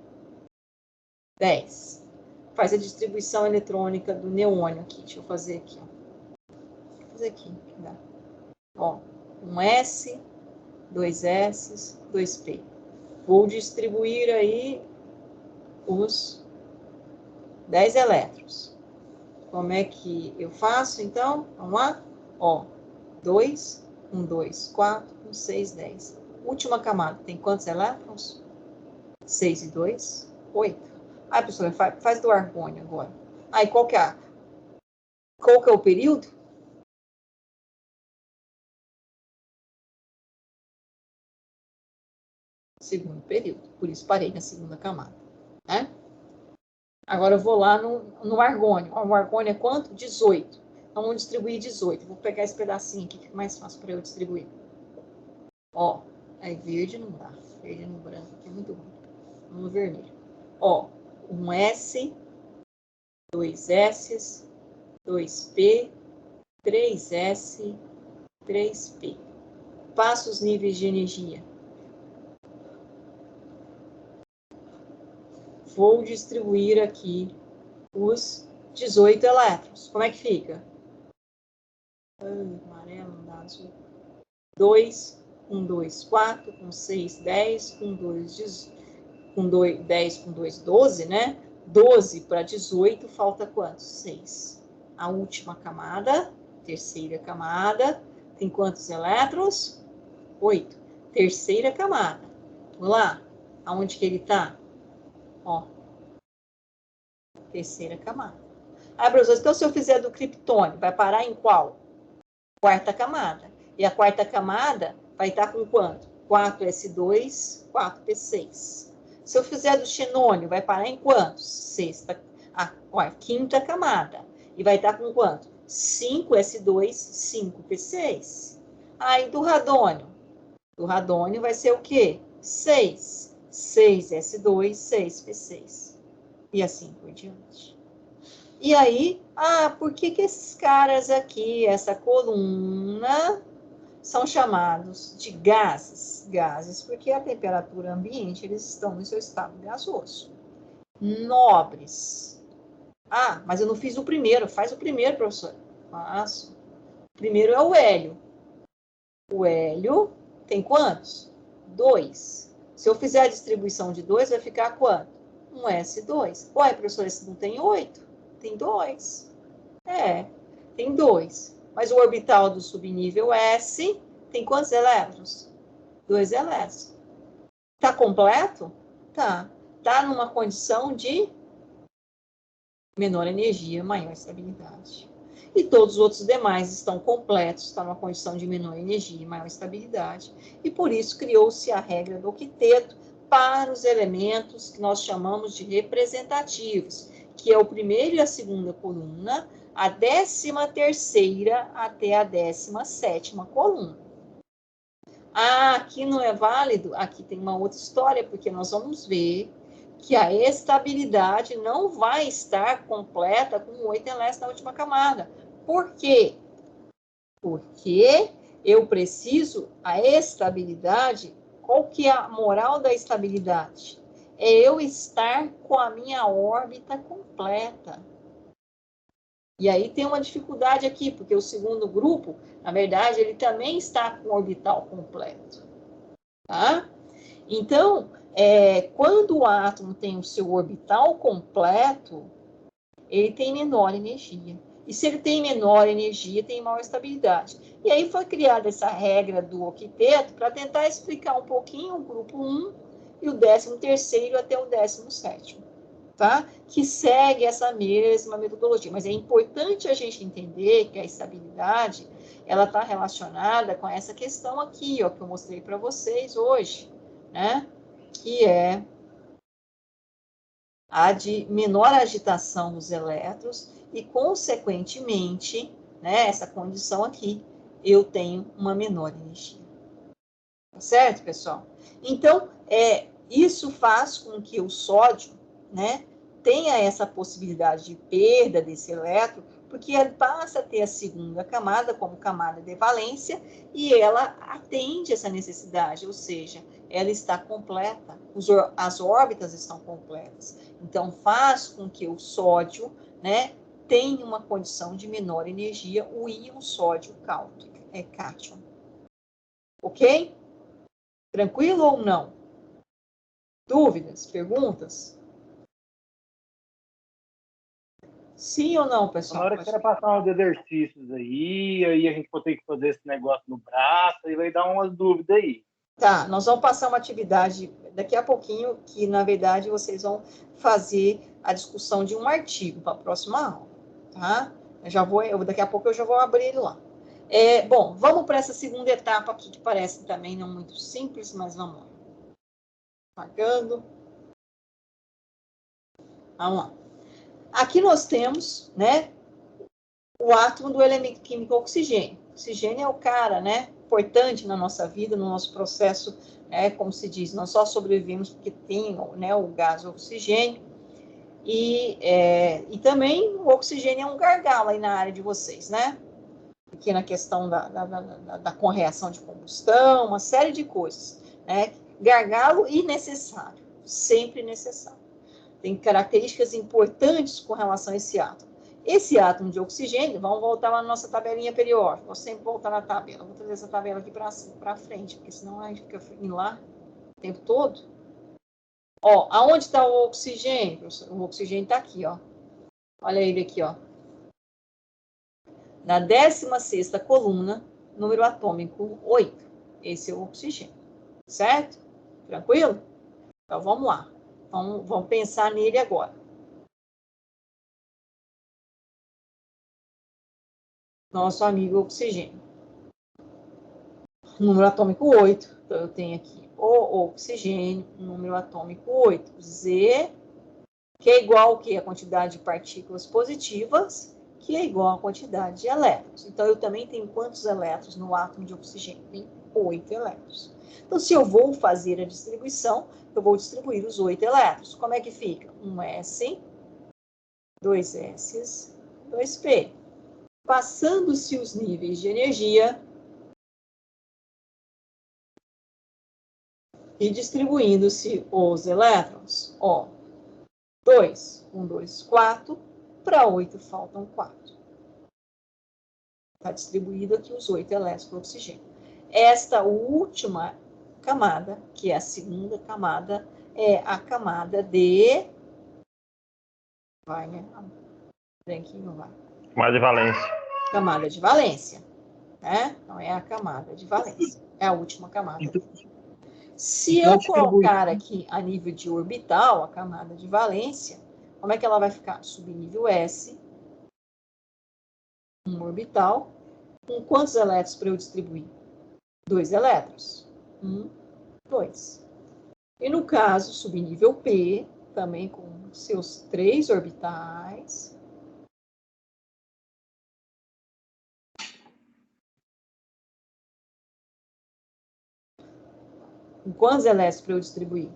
10. Faz a distribuição eletrônica do neônio aqui. Deixa eu fazer aqui, ó. Vou fazer aqui. Ó, um S, 2 S, 2 P. Vou distribuir aí os 10 elétrons. Como é que eu faço, então? Vamos lá? Ó, 2, 1, 2, 4, 1, 6, 10. Última camada, tem quantos elétrons? 6 e 2, 8. Aí, professora, faz do argônio agora. Aí, qual que é o período? Segundo período. Por isso, parei na segunda camada. Né? Agora, eu vou lá no argônio. Ó, o argônio é quanto? 18. Então, vamos distribuir 18. Vou pegar esse pedacinho aqui, que fica mais fácil para eu distribuir. Ó, aí verde não dá. Verde no branco aqui é muito ruim. Vamos no vermelho. Ó, um S, 2 S, 2P, 3S, 3P. Passa os níveis de energia. Vou distribuir aqui os 18 elétrons. Como é que fica? Amarelo, não dá azul. 2, 1, 2, 4, 1, 6, 10, 1, 2, 10, com 2, 12, né? 12 para 18, falta quantos? 6. A última camada, terceira camada, tem quantos elétrons? 8. Terceira camada. Vamos lá. Aonde que ele está? Ó. Terceira camada. Ah, professor, então se eu fizer do criptônio, vai parar em qual? Quarta camada. E a quarta camada vai estar com quanto? 4s2, 4p6. Se eu fizer do xenônio, vai parar em quantos? Quinta camada. E vai estar com quanto? 5s2, 5p6. Aí do radônio. Do radônio vai ser o quê? 6. 6s2, 6p6. E assim por diante. E aí, por que esses caras aqui, essa coluna, são chamados de gases? Gases porque a temperatura ambiente, eles estão no seu estado gasoso. Nobres. Mas eu não fiz o primeiro. Faz o primeiro, professor. Faço. O primeiro é o hélio. O hélio tem quantos? 2. Se eu fizer a distribuição de 2, vai ficar quanto? Um S2. Ué, professor, esse não tem 8? Tem 2. Tem 2. Mas o orbital do subnível S tem quantos elétrons? 2 elétrons. Está completo? Tá. Está numa condição de menor energia, maior estabilidade. E todos os outros demais estão completos, está numa condição de menor energia e maior estabilidade. E por isso criou-se a regra do octeto para os elementos que nós chamamos de representativos, que é o primeiro e a segunda coluna, a 13ª até a 17ª coluna. Aqui não é válido? Aqui tem uma outra história, porque nós vamos ver que a estabilidade não vai estar completa com 8 elétrons na última camada. Por quê? Porque eu preciso a estabilidade. Qual que é a moral da estabilidade? É eu estar com a minha órbita completa. E aí tem uma dificuldade aqui, porque o segundo grupo, na verdade, ele também está com o orbital completo. Tá? Então, quando o átomo tem o seu orbital completo, ele tem menor energia. E se ele tem menor energia, tem maior estabilidade. E aí foi criada essa regra do octeto para tentar explicar um pouquinho o grupo 1 e o 13º até o 17º, tá? Que segue essa mesma metodologia. Mas é importante a gente entender que a estabilidade, ela está relacionada com essa questão aqui, ó, que eu mostrei para vocês hoje, né? Que é a de menor agitação dos elétrons e, consequentemente, né, essa condição aqui, eu tenho uma menor energia. Tá certo, pessoal? Então, isso faz com que o sódio, né, tenha essa possibilidade de perda desse elétron, porque ele passa a ter a segunda camada como camada de valência e ela atende essa necessidade, ou seja, ela está completa, as órbitas estão completas. Então, faz com que o sódio, né, tenha uma condição de menor energia, o íon sódio cátion. Ok? Tranquilo ou não? Dúvidas? Perguntas? Sim ou não, pessoal? Na hora que você passar uns exercícios aí a gente for ter que fazer esse negócio no braço, aí vai dar umas dúvidas aí. Tá, nós vamos passar uma atividade daqui a pouquinho, que na verdade vocês vão fazer a discussão de um artigo para a próxima aula, tá? Daqui a pouco eu já vou abrir ele lá. Bom, vamos para essa segunda etapa aqui, que parece também não muito simples, mas vamos lá. Apagando. Vamos lá. Aqui nós temos, né, o átomo do elemento químico oxigênio. Oxigênio é o cara, né, importante na nossa vida, no nosso processo, como se diz, nós só sobrevivemos porque tem, né, o gás oxigênio. E também o oxigênio é um gargalo aí na área de vocês, né? Aqui na questão da correção de combustão, uma série de coisas, né? Gargalo e necessário, sempre necessário. Tem características importantes com relação a esse átomo. Esse átomo de oxigênio, vamos voltar lá na nossa tabelinha periódica. Vou sempre voltar na tabela. Vou trazer essa tabela aqui para frente, porque senão a gente fica indo lá o tempo todo. Ó, aonde está o oxigênio? O oxigênio está aqui, ó. Olha ele aqui, ó. Na 16ª coluna, número atômico 8. Esse é o oxigênio. Certo? Tranquilo? Então, vamos lá. Vamos pensar nele agora. Nosso amigo oxigênio. Número atômico 8. Então, eu tenho aqui o oxigênio, número atômico 8. Z, que é igual ao quê? A quantidade de partículas positivas, que é igual à quantidade de elétrons. Então, eu também tenho quantos elétrons no átomo de oxigênio? Tem 8 elétrons. Então, se eu vou fazer a distribuição, eu vou distribuir os 8 elétrons. Como é que fica? Um S, 2 S, 2 P. Passando-se os níveis de energia e distribuindo-se os elétrons. Ó, 2, 1, 2, 4, para 8 faltam 4. Está distribuído aqui os 8 elétrons para o oxigênio. Esta última camada, que é a segunda camada, é a camada de... Vai, né? Branquinho vai. Camada de valência. Camada de valência. Né? Então, é a camada de valência. É a última camada. Se eu colocar aqui a nível de orbital, a camada de valência, como é que ela vai ficar? Subnível S, um orbital, com quantos elétrons para eu distribuir? 2 elétrons. 1, 2. E no caso, subnível P, também com seus 3 orbitais. Com quantos elétrons para eu distribuir?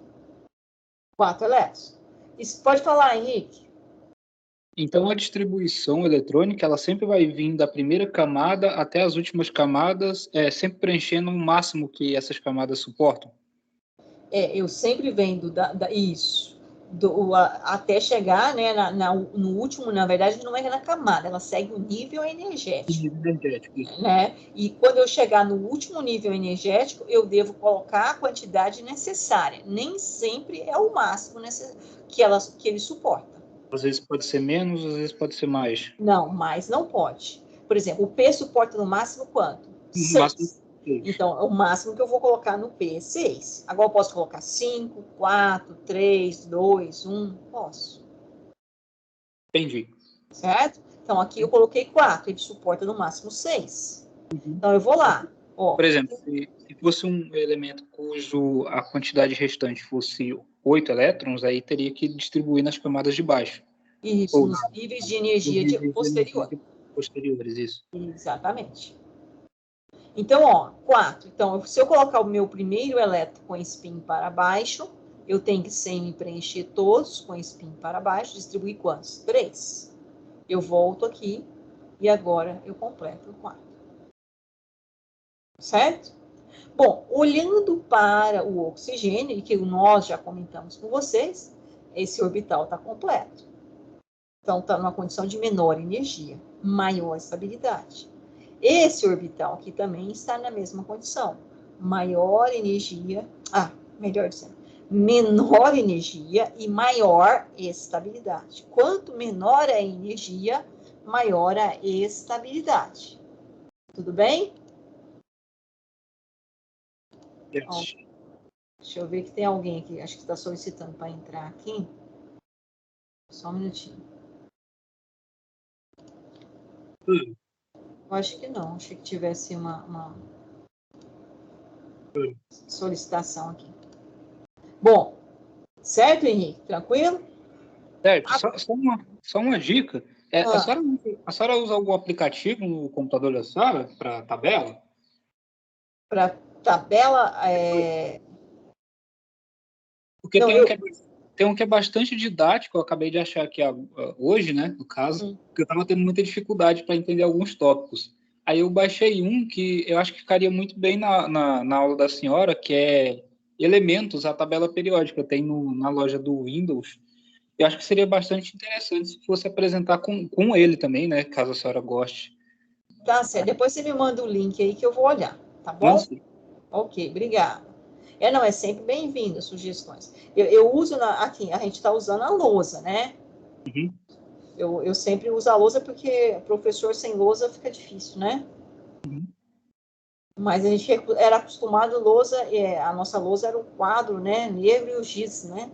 4 elétrons. Isso pode falar, Henrique? Então, a distribuição eletrônica, ela sempre vai vir da primeira camada até as últimas camadas, sempre preenchendo o máximo que essas camadas suportam? Eu sempre vendo isso. até chegar, né, no último, na verdade, não é na camada, ela segue o nível energético. Né? E quando eu chegar no último nível energético, eu devo colocar a quantidade necessária. Nem sempre é o máximo que ele suporta. Às vezes pode ser menos, às vezes pode ser mais. Não, mais não pode. Por exemplo, o P suporta no máximo quanto? 6. Então, o máximo que eu vou colocar no P é 6. Agora eu posso colocar 5, 4, 3, 2, 1. Posso. Entendi. Certo? Então, aqui eu coloquei 4. Ele suporta no máximo 6. Então, eu vou lá. Ó. Por exemplo, se fosse um elemento cujo a quantidade restante fosse 8 elétrons, aí teria que distribuir nas camadas de baixo. Isso, nos níveis de energia posteriores, isso. Exatamente. Então, ó, 4. Então, se eu colocar o meu primeiro elétron com spin para baixo, eu tenho que sempre preencher todos com spin para baixo, distribuir quantos? 3. Eu volto aqui e agora eu completo o 4. Certo? Bom, olhando para o oxigênio, que nós já comentamos com vocês, esse orbital está completo. Então, está numa condição de menor energia, maior estabilidade. Esse orbital aqui também está na mesma condição. Maior energia, melhor dizendo, menor energia e maior estabilidade. Quanto menor a energia, maior a estabilidade. Tudo bem? Ó, deixa eu ver que tem alguém aqui, acho que está solicitando para entrar aqui. Só um minutinho. Eu acho que não, achei que tivesse uma solicitação aqui. Bom, certo, Henrique? Tranquilo? Certo, só uma dica. A senhora usa algum aplicativo no computador da senhora para tabela? Para tabela, Porque tem um que é bastante didático, eu acabei de achar aqui hoje, né, no caso, porque eu estava tendo muita dificuldade para entender alguns tópicos. Aí eu baixei um que eu acho que ficaria muito bem na aula da senhora, que é Elementos, a tabela periódica, tem na loja do Windows. Eu acho que seria bastante interessante se fosse apresentar com ele também, né, caso a senhora goste. Tá certo, depois você me manda o link aí que eu vou olhar, tá bom? Nossa. Ok, obrigada. Não, é sempre bem-vindo as sugestões. Eu uso aqui, a gente está usando a lousa, né? Uhum. Eu sempre uso a lousa porque professor sem lousa fica difícil, né? Uhum. Mas a gente era acostumado, lousa, a nossa lousa era o quadro, né? Negro e o giz, né?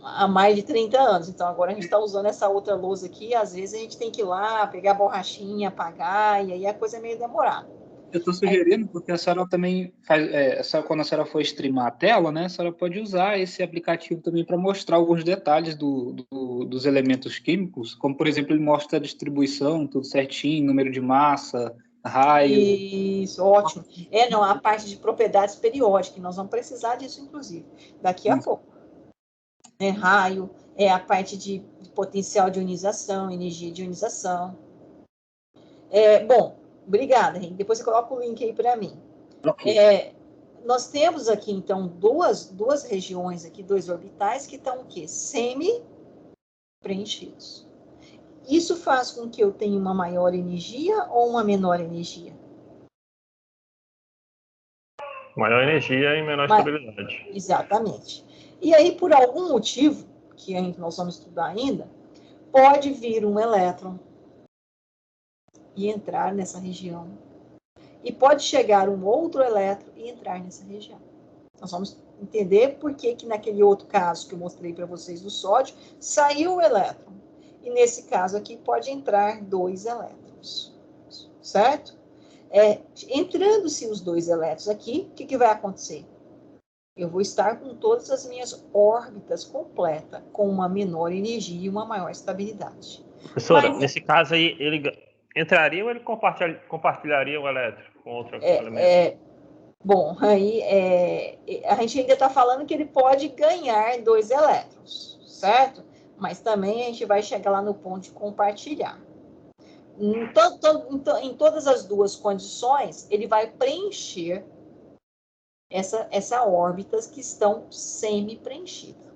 Há mais de 30 anos. Então, agora a gente está usando essa outra lousa aqui, e às vezes a gente tem que ir lá, pegar a borrachinha, apagar, e aí a coisa é meio demorada. Eu estou sugerindo, porque a senhora também faz, quando a senhora for streamar a tela, né, a senhora pode usar esse aplicativo também para mostrar alguns detalhes dos elementos químicos, como, por exemplo, ele mostra a distribuição, tudo certinho, número de massa, raio. Isso, ótimo. Não, a parte de propriedades periódicas, nós vamos precisar disso, inclusive, daqui a pouco. Raio, a parte de potencial de ionização, energia de ionização. Bom, obrigada, Henrique. Depois você coloca o link aí para mim. Okay. Nós temos aqui, então, duas regiões aqui, 2 orbitais que estão o quê? Semi-preenchidos. Isso faz com que eu tenha uma maior energia ou uma menor energia? Maior energia e menor estabilidade. Exatamente. E aí, por algum motivo, que nós vamos estudar ainda, pode vir um elétron e entrar nessa região. E pode chegar um outro elétron e entrar nessa região. Nós vamos entender por que naquele outro caso que eu mostrei para vocês do sódio, saiu o elétron. E nesse caso aqui pode entrar 2 elétrons. Certo? Entrando-se os 2 elétrons aqui, o que vai acontecer? Eu vou estar com todas as minhas órbitas completas, com uma menor energia e uma maior estabilidade. Professora, nesse caso aí, ele entraria ou ele compartilharia o elétron com outro elemento? Bom, aí a gente ainda está falando que ele pode ganhar 2 elétrons, certo? Mas também a gente vai chegar lá no ponto de compartilhar. Em todas as duas condições, ele vai preencher essa órbitas que estão semi-preenchidas.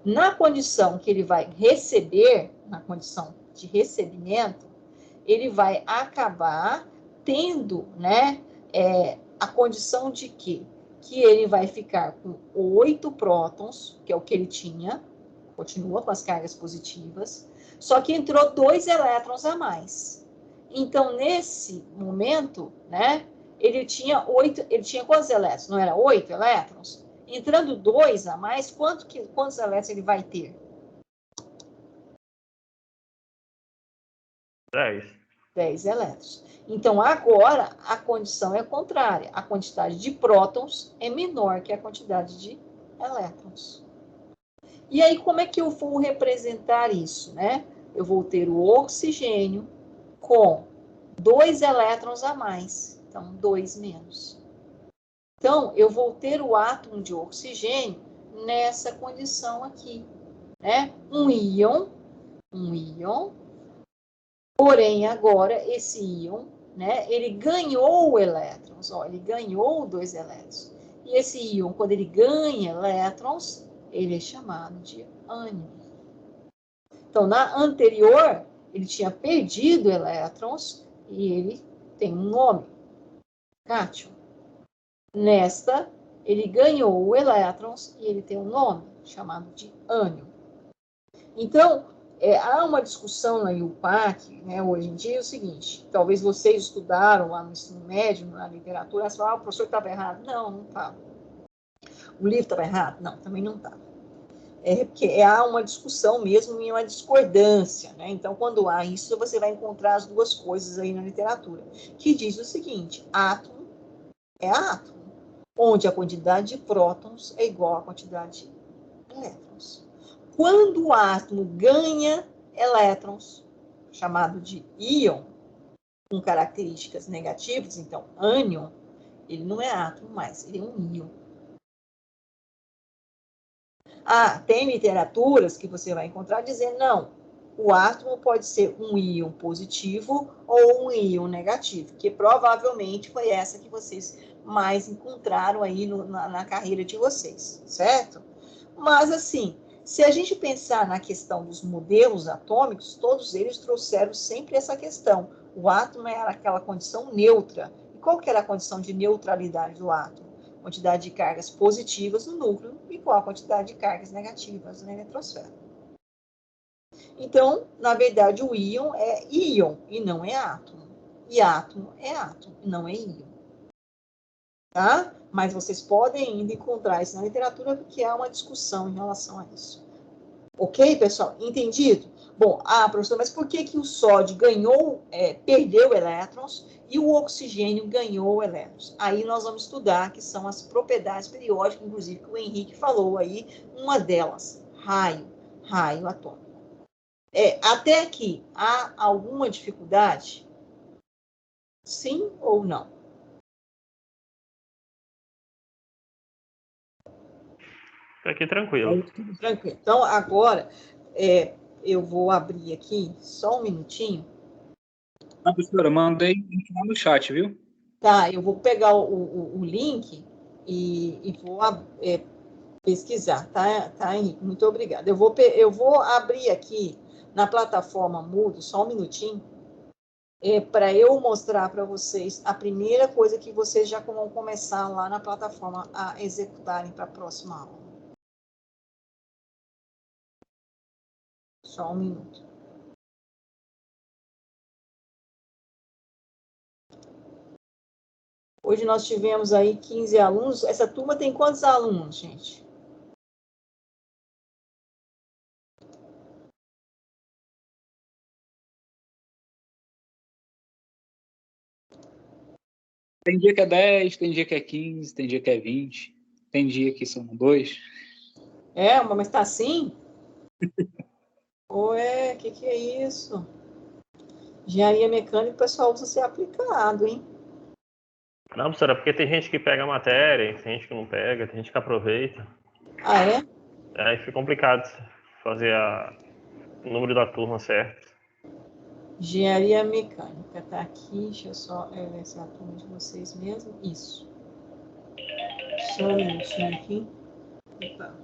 Na condição que ele vai receber, na condição de recebimento, ele vai acabar tendo, né, a condição de quê? Que ele vai ficar com 8 prótons, que é o que ele tinha, continua com as cargas positivas, só que entrou 2 elétrons a mais. Então, nesse momento, né, ele tinha quantos elétrons? Não era 8 elétrons? Entrando 2 a mais, quantos elétrons ele vai ter? 10 elétrons. Então, agora, a condição é contrária. A quantidade de prótons é menor que a quantidade de elétrons. E aí, como é que eu vou representar isso, né? Eu vou ter o oxigênio com 2 elétrons a mais. Então, 2 menos. Então, eu vou ter o átomo de oxigênio nessa condição aqui, né? Um íon, porém, agora, esse íon, né? Ele ganhou elétrons, ó, ele ganhou 2 elétrons. E esse íon, quando ele ganha elétrons, ele é chamado de ânion. Então, na anterior, ele tinha perdido elétrons e ele tem um nome, cátion. Nesta, ele ganhou elétrons e ele tem um nome, chamado de ânion. Então, há uma discussão na IUPAC, né, hoje em dia, é o seguinte, talvez vocês estudaram lá no ensino médio, na literatura, você fala, o professor estava errado. Não, não estava. O livro estava errado? Não, também não estava. Porque há uma discussão mesmo e uma discordância, né? Então, quando há isso, você vai encontrar as duas coisas aí na literatura, que diz o seguinte, átomo é átomo, onde a quantidade de prótons é igual à quantidade de elétrons. Quando o átomo ganha elétrons, chamado de íon, com características negativas, então, ânion, ele não é átomo mais, ele é um íon. Tem literaturas que você vai encontrar dizendo, não, o átomo pode ser um íon positivo ou um íon negativo, que provavelmente foi essa que vocês mais encontraram aí na carreira de vocês, certo? Mas, assim, se a gente pensar na questão dos modelos atômicos, todos eles trouxeram sempre essa questão. O átomo era aquela condição neutra. E qual que era a condição de neutralidade do átomo? Quantidade de cargas positivas no núcleo igual a quantidade de cargas negativas na eletrosfera. Então, na verdade, o íon é íon e não é átomo. E átomo é átomo, não é íon. Tá? Mas vocês podem ainda encontrar isso na literatura porque há uma discussão em relação a isso. Ok, pessoal? Entendido? Bom, professor, mas por que o sódio perdeu elétrons e o oxigênio ganhou elétrons? Aí nós vamos estudar que são as propriedades periódicas, inclusive que o Henrique falou aí, uma delas, raio atômico. Até aqui, há alguma dificuldade? Sim ou não? Tá aqui tranquilo. Tranquilo. Então, agora, eu vou abrir aqui, só um minutinho. Professora, mandei no chat, viu? Tá, eu vou pegar o link e vou pesquisar, tá, Henrique? Muito obrigada. Eu vou abrir aqui na plataforma Moodle, só um minutinho, para eu mostrar para vocês a primeira coisa que vocês já vão começar lá na plataforma a executarem para a próxima aula. Só um minuto. Hoje nós tivemos aí 15 alunos. Essa turma tem quantos alunos, gente? Tem dia que é 10, tem dia que é 15, tem dia que é 20, tem dia que são 2. Mas tá assim? Ué, que é isso? Engenharia mecânica, o pessoal usa ser aplicado, hein? Não, professora, porque tem gente que pega a matéria, tem gente que não pega, tem gente que aproveita. Ah, é? Aí fica complicado fazer o número da turma certo. Engenharia mecânica, tá aqui, deixa eu só ver se é a turma de vocês mesmo. Isso. Só um minutinho aqui. Opa.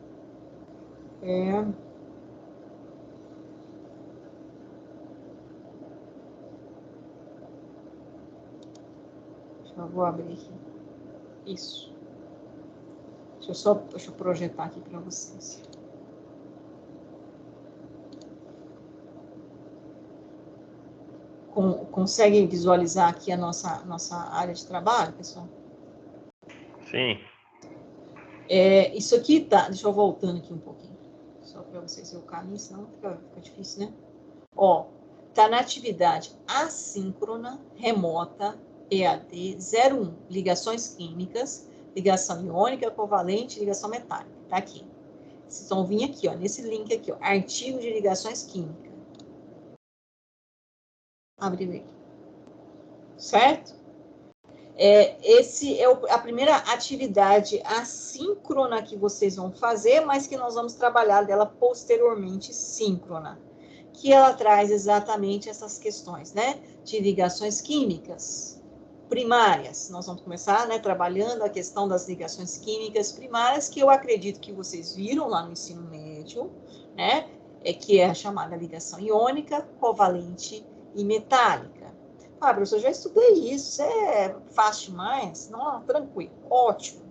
Já vou abrir aqui. Isso. Deixa eu projetar aqui para vocês. Conseguem visualizar aqui a nossa área de trabalho, pessoal? Sim. Isso aqui tá. Deixa eu voltando aqui um pouquinho. Só para vocês verem o caminho, senão fica difícil, né? Ó, tá na atividade assíncrona, remota, EAD 01, ligações químicas, ligação iônica, covalente, ligação metálica. Tá aqui. Vocês vão vir aqui, ó, nesse link aqui, ó, artigo de ligações químicas. Abre aqui. Certo? Esse é a primeira atividade assíncrona que vocês vão fazer, mas que nós vamos trabalhar dela posteriormente síncrona, que ela traz exatamente essas questões, né, de ligações químicas primárias. Nós vamos começar, né, trabalhando a questão das ligações químicas primárias, que eu acredito que vocês viram lá no ensino médio, né, que é a chamada ligação iônica, covalente e metálica. Ah, professor, eu já estudei isso é fácil demais? Não, tranquilo, ótimo,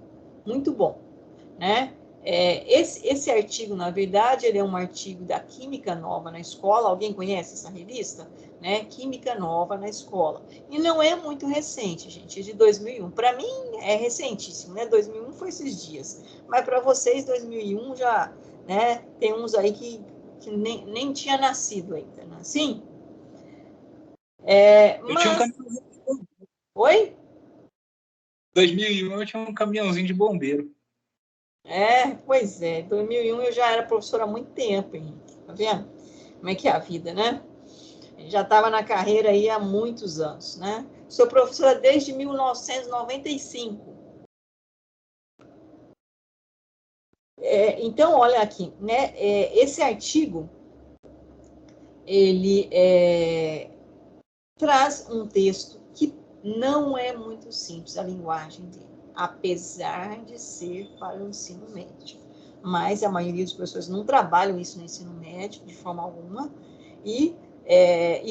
muito bom, né? Esse artigo, na verdade, ele é um artigo da Química Nova na Escola. Alguém conhece essa revista? Né? Química Nova na Escola. E não é muito recente, gente, é de 2001. Para mim, é recentíssimo, né? 2001 foi esses dias. Mas para vocês, 2001 já, né? Tem uns aí que nem tinha nascido ainda, não é assim? Mas... Oi? 2001 eu tinha um caminhãozinho de bombeiro. Pois é. 2001 eu já era professora há muito tempo, Henrique. Tá vendo? Como é que é a vida, né? Já estava na carreira aí há muitos anos, né? Sou professora desde 1995. Então, olha aqui, né? Esse artigo, ele traz um texto que não é muito simples, a linguagem dele, apesar de ser para o ensino médio. Mas a maioria dos professores não trabalham isso no ensino médio, de forma alguma, e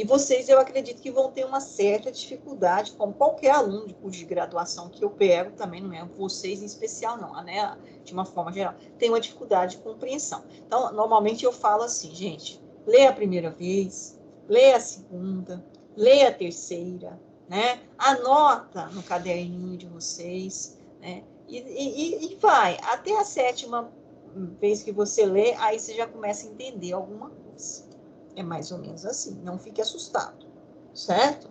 vocês, eu acredito que vão ter uma certa dificuldade, como qualquer aluno de curso de graduação que eu pego, também não é vocês em especial, não, né? De uma forma geral, tem uma dificuldade de compreensão. Então, normalmente eu falo assim, gente, lê a primeira vez, lê a segunda, lê a terceira, né? Anota no caderninho de vocês, né? E vai, até a sétima vez que você lê, aí você já começa a entender alguma coisa. É mais ou menos assim, não fique assustado, certo?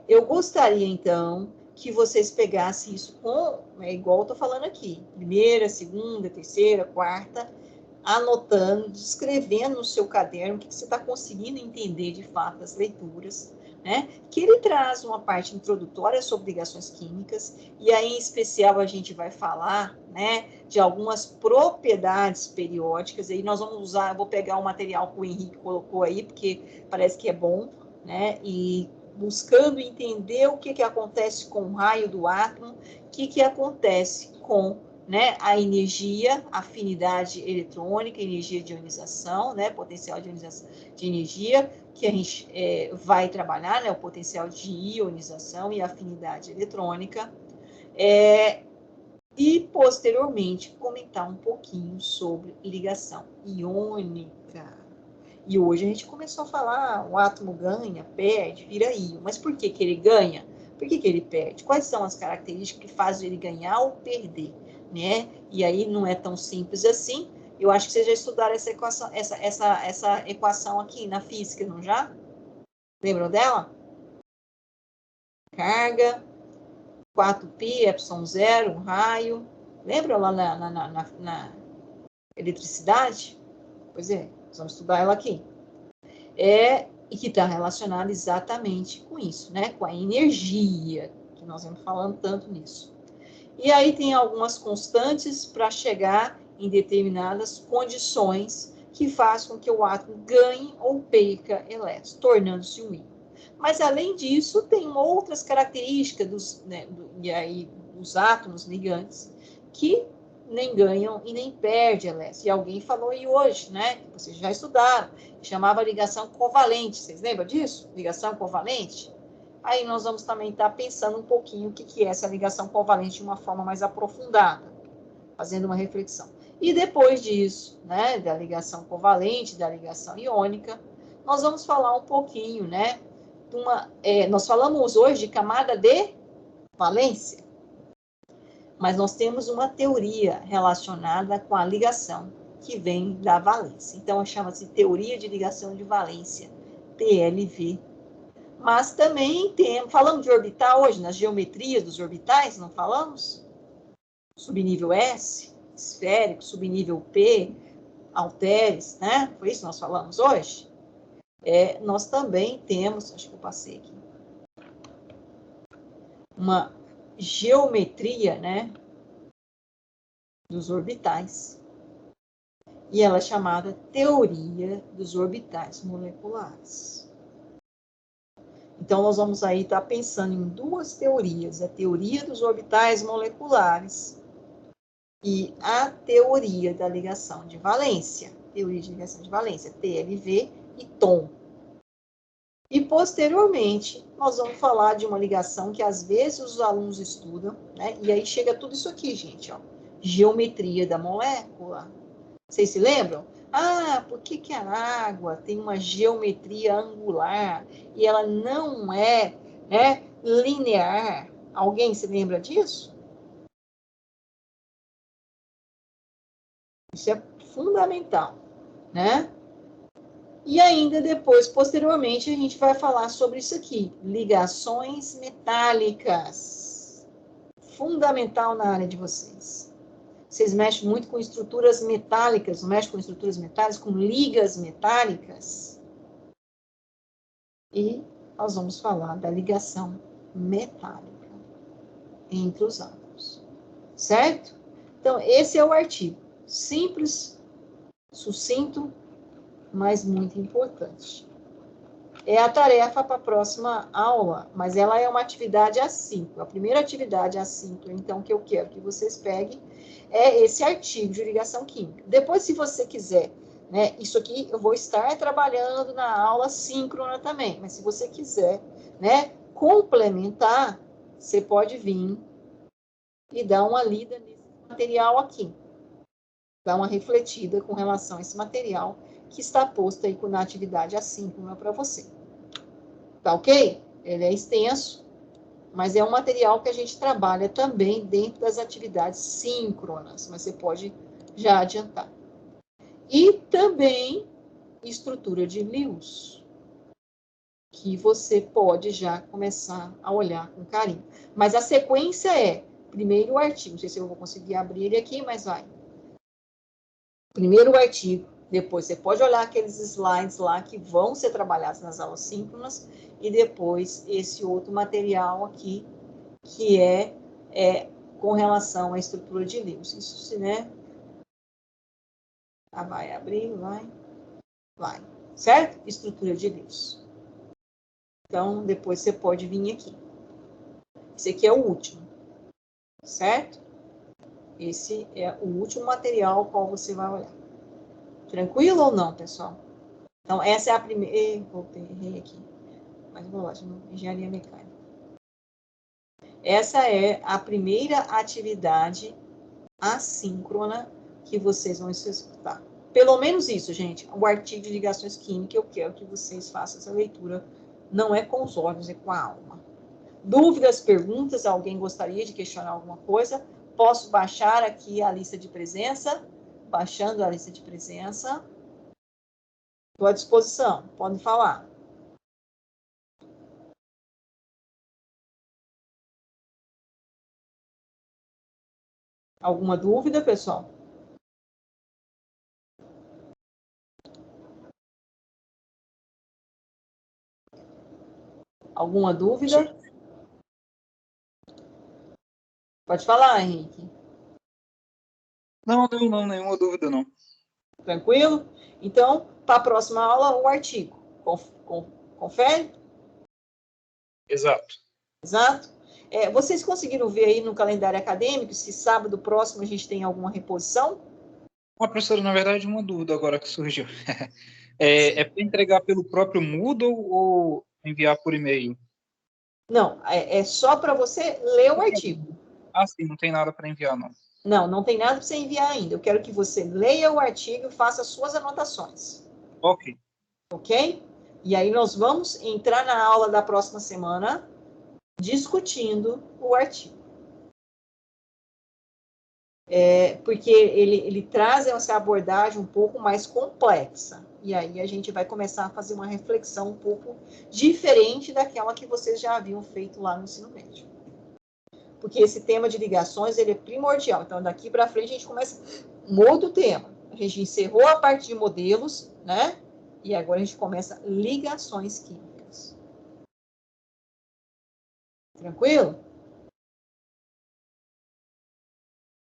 Eu gostaria, então, que vocês pegassem isso igual eu estou falando aqui, primeira, segunda, terceira, quarta, anotando, descrevendo no seu caderno o que você está conseguindo entender de fato das leituras, né? Que ele traz uma parte introdutória sobre ligações químicas, e aí em especial a gente vai falar, né, de algumas propriedades periódicas. Aí nós vamos usar, eu vou pegar o material que o Henrique colocou aí, porque parece que é bom, né? E buscando entender o que acontece com o raio do átomo, o que acontece com, né, a energia, afinidade eletrônica, energia de ionização, né, potencial de ionização de energia, que a gente vai trabalhar, né, o potencial de ionização e afinidade eletrônica, e posteriormente comentar um pouquinho sobre ligação iônica. E hoje a gente começou a falar, o átomo ganha, perde, vira íon. Mas por que ele ganha? Por que ele perde? Quais são as características que fazem ele ganhar ou perder? Né? E aí não é tão simples assim. Eu acho que vocês já estudaram essa equação aqui na física, não já? Lembram dela? Carga, 4π, ε0, um raio. Lembram lá na eletricidade? Pois é, vamos estudar ela aqui. E que está relacionada exatamente com isso, né? Com a energia, que nós vamos falando tanto nisso. E aí tem algumas constantes para chegar em determinadas condições que fazem com que o átomo ganhe ou perca elétrons, tornando-se um íon. Mas, além disso, tem outras características os átomos ligantes, que nem ganham e nem perdem elétrons. E alguém falou aí hoje, né, que vocês já estudaram, chamava ligação covalente. Vocês lembram disso? Ligação covalente? Aí nós vamos também estar pensando um pouquinho o que é essa ligação covalente de uma forma mais aprofundada, fazendo uma reflexão. E depois disso, né, da ligação covalente, da ligação iônica, nós vamos falar um pouquinho, né, nós falamos hoje de camada de valência, mas nós temos uma teoria relacionada com a ligação que vem da valência. Então, chama-se teoria de ligação de valência, TLV. Mas também falamos de orbital hoje, nas geometrias dos orbitais, não falamos? Subnível S, esférico, subnível P, halteres, né? Foi isso que nós falamos hoje? Nós também temos, acho que eu passei aqui, uma geometria, né, dos orbitais. E ela é chamada teoria dos orbitais moleculares. Então, nós vamos aí estar pensando em duas teorias, a teoria dos orbitais moleculares e a teoria da ligação de valência, teoria de ligação de valência, TLV e TOM. E, posteriormente, nós vamos falar de uma ligação que, às vezes, os alunos estudam, né? E aí chega tudo isso aqui, gente, ó. Geometria da molécula. Vocês se lembram? Ah, por que a água tem uma geometria angular e ela não é, né, linear? Alguém se lembra disso? Isso é fundamental, né? E ainda depois, posteriormente, a gente vai falar sobre isso aqui, ligações metálicas. Fundamental na área de vocês. Vocês mexem muito com estruturas metálicas, não mexem com estruturas metálicas, com ligas metálicas. E nós vamos falar da ligação metálica entre os átomos. Certo? Então, esse é o artigo. Simples, sucinto, mas muito importante. É a tarefa para a próxima aula, mas ela é uma atividade A5. A primeira atividade A5, então, que eu quero que vocês peguem, é esse artigo de ligação química. Depois, se você quiser, né, isso aqui eu vou estar trabalhando na aula síncrona também, mas se você quiser, né, complementar, você pode vir e dar uma lida nesse material aqui. Dar uma refletida com relação a esse material que está posto aí na atividade assíncrona para você. Tá ok? Ele é extenso, mas é um material que a gente trabalha também dentro das atividades síncronas, mas você pode já adiantar. E também estrutura de Lewis, que você pode já começar a olhar com carinho. Mas a sequência é, primeiro o artigo, não sei se eu vou conseguir abrir ele aqui, mas vai. Primeiro o artigo, depois você pode olhar aqueles slides lá que vão ser trabalhados nas aulas síncronas, e depois esse outro material aqui, que é com relação à estrutura de Lewis. Isso, né? Vai abrir, vai. Certo? Estrutura de Lewis. Então, depois você pode vir aqui. Esse aqui é o último. Certo? Esse é o último material ao qual você vai olhar. Tranquilo ou não, pessoal? Então, essa é a primeira... Errei aqui. Mas vou lá, engenharia mecânica. Essa é a primeira atividade assíncrona que vocês vão executar. Pelo menos isso, gente. O artigo de ligações químicas, eu quero que vocês façam essa leitura. Não é com os olhos, é com a alma. Dúvidas, perguntas? Alguém gostaria de questionar alguma coisa? Posso baixar aqui a lista de presença? Baixando a lista de presença. Estou à disposição. Podem falar. Alguma dúvida, pessoal? Alguma dúvida? Pode falar, Henrique. Não, nenhuma dúvida, não. Tranquilo? Então, para a próxima aula, o artigo. Confere? Exato. Exato. Vocês conseguiram ver aí no calendário acadêmico se sábado próximo a gente tem alguma reposição? Professora, na verdade, uma dúvida agora que surgiu. Para entregar pelo próprio Moodle ou enviar por e-mail? Não, é só para você ler o artigo. Sim, não tem nada para enviar, não. Não tem nada para você enviar ainda. Eu quero que você leia o artigo e faça suas anotações. Ok. Ok? E aí nós vamos entrar na aula da próxima semana discutindo o artigo. Porque ele traz essa abordagem um pouco mais complexa. E aí a gente vai começar a fazer uma reflexão um pouco diferente daquela que vocês já haviam feito lá no ensino médio. Porque esse tema de ligações, ele é primordial. Então, daqui para frente, a gente começa um outro tema. A gente encerrou a parte de modelos, né? E agora a gente começa ligações químicas. Tranquilo?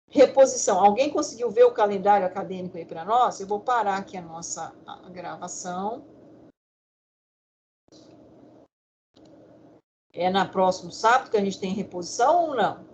Reposição. Alguém conseguiu ver o calendário acadêmico aí para nós? Eu vou parar aqui a nossa gravação. É na próximo sábado que a gente tem reposição ou não?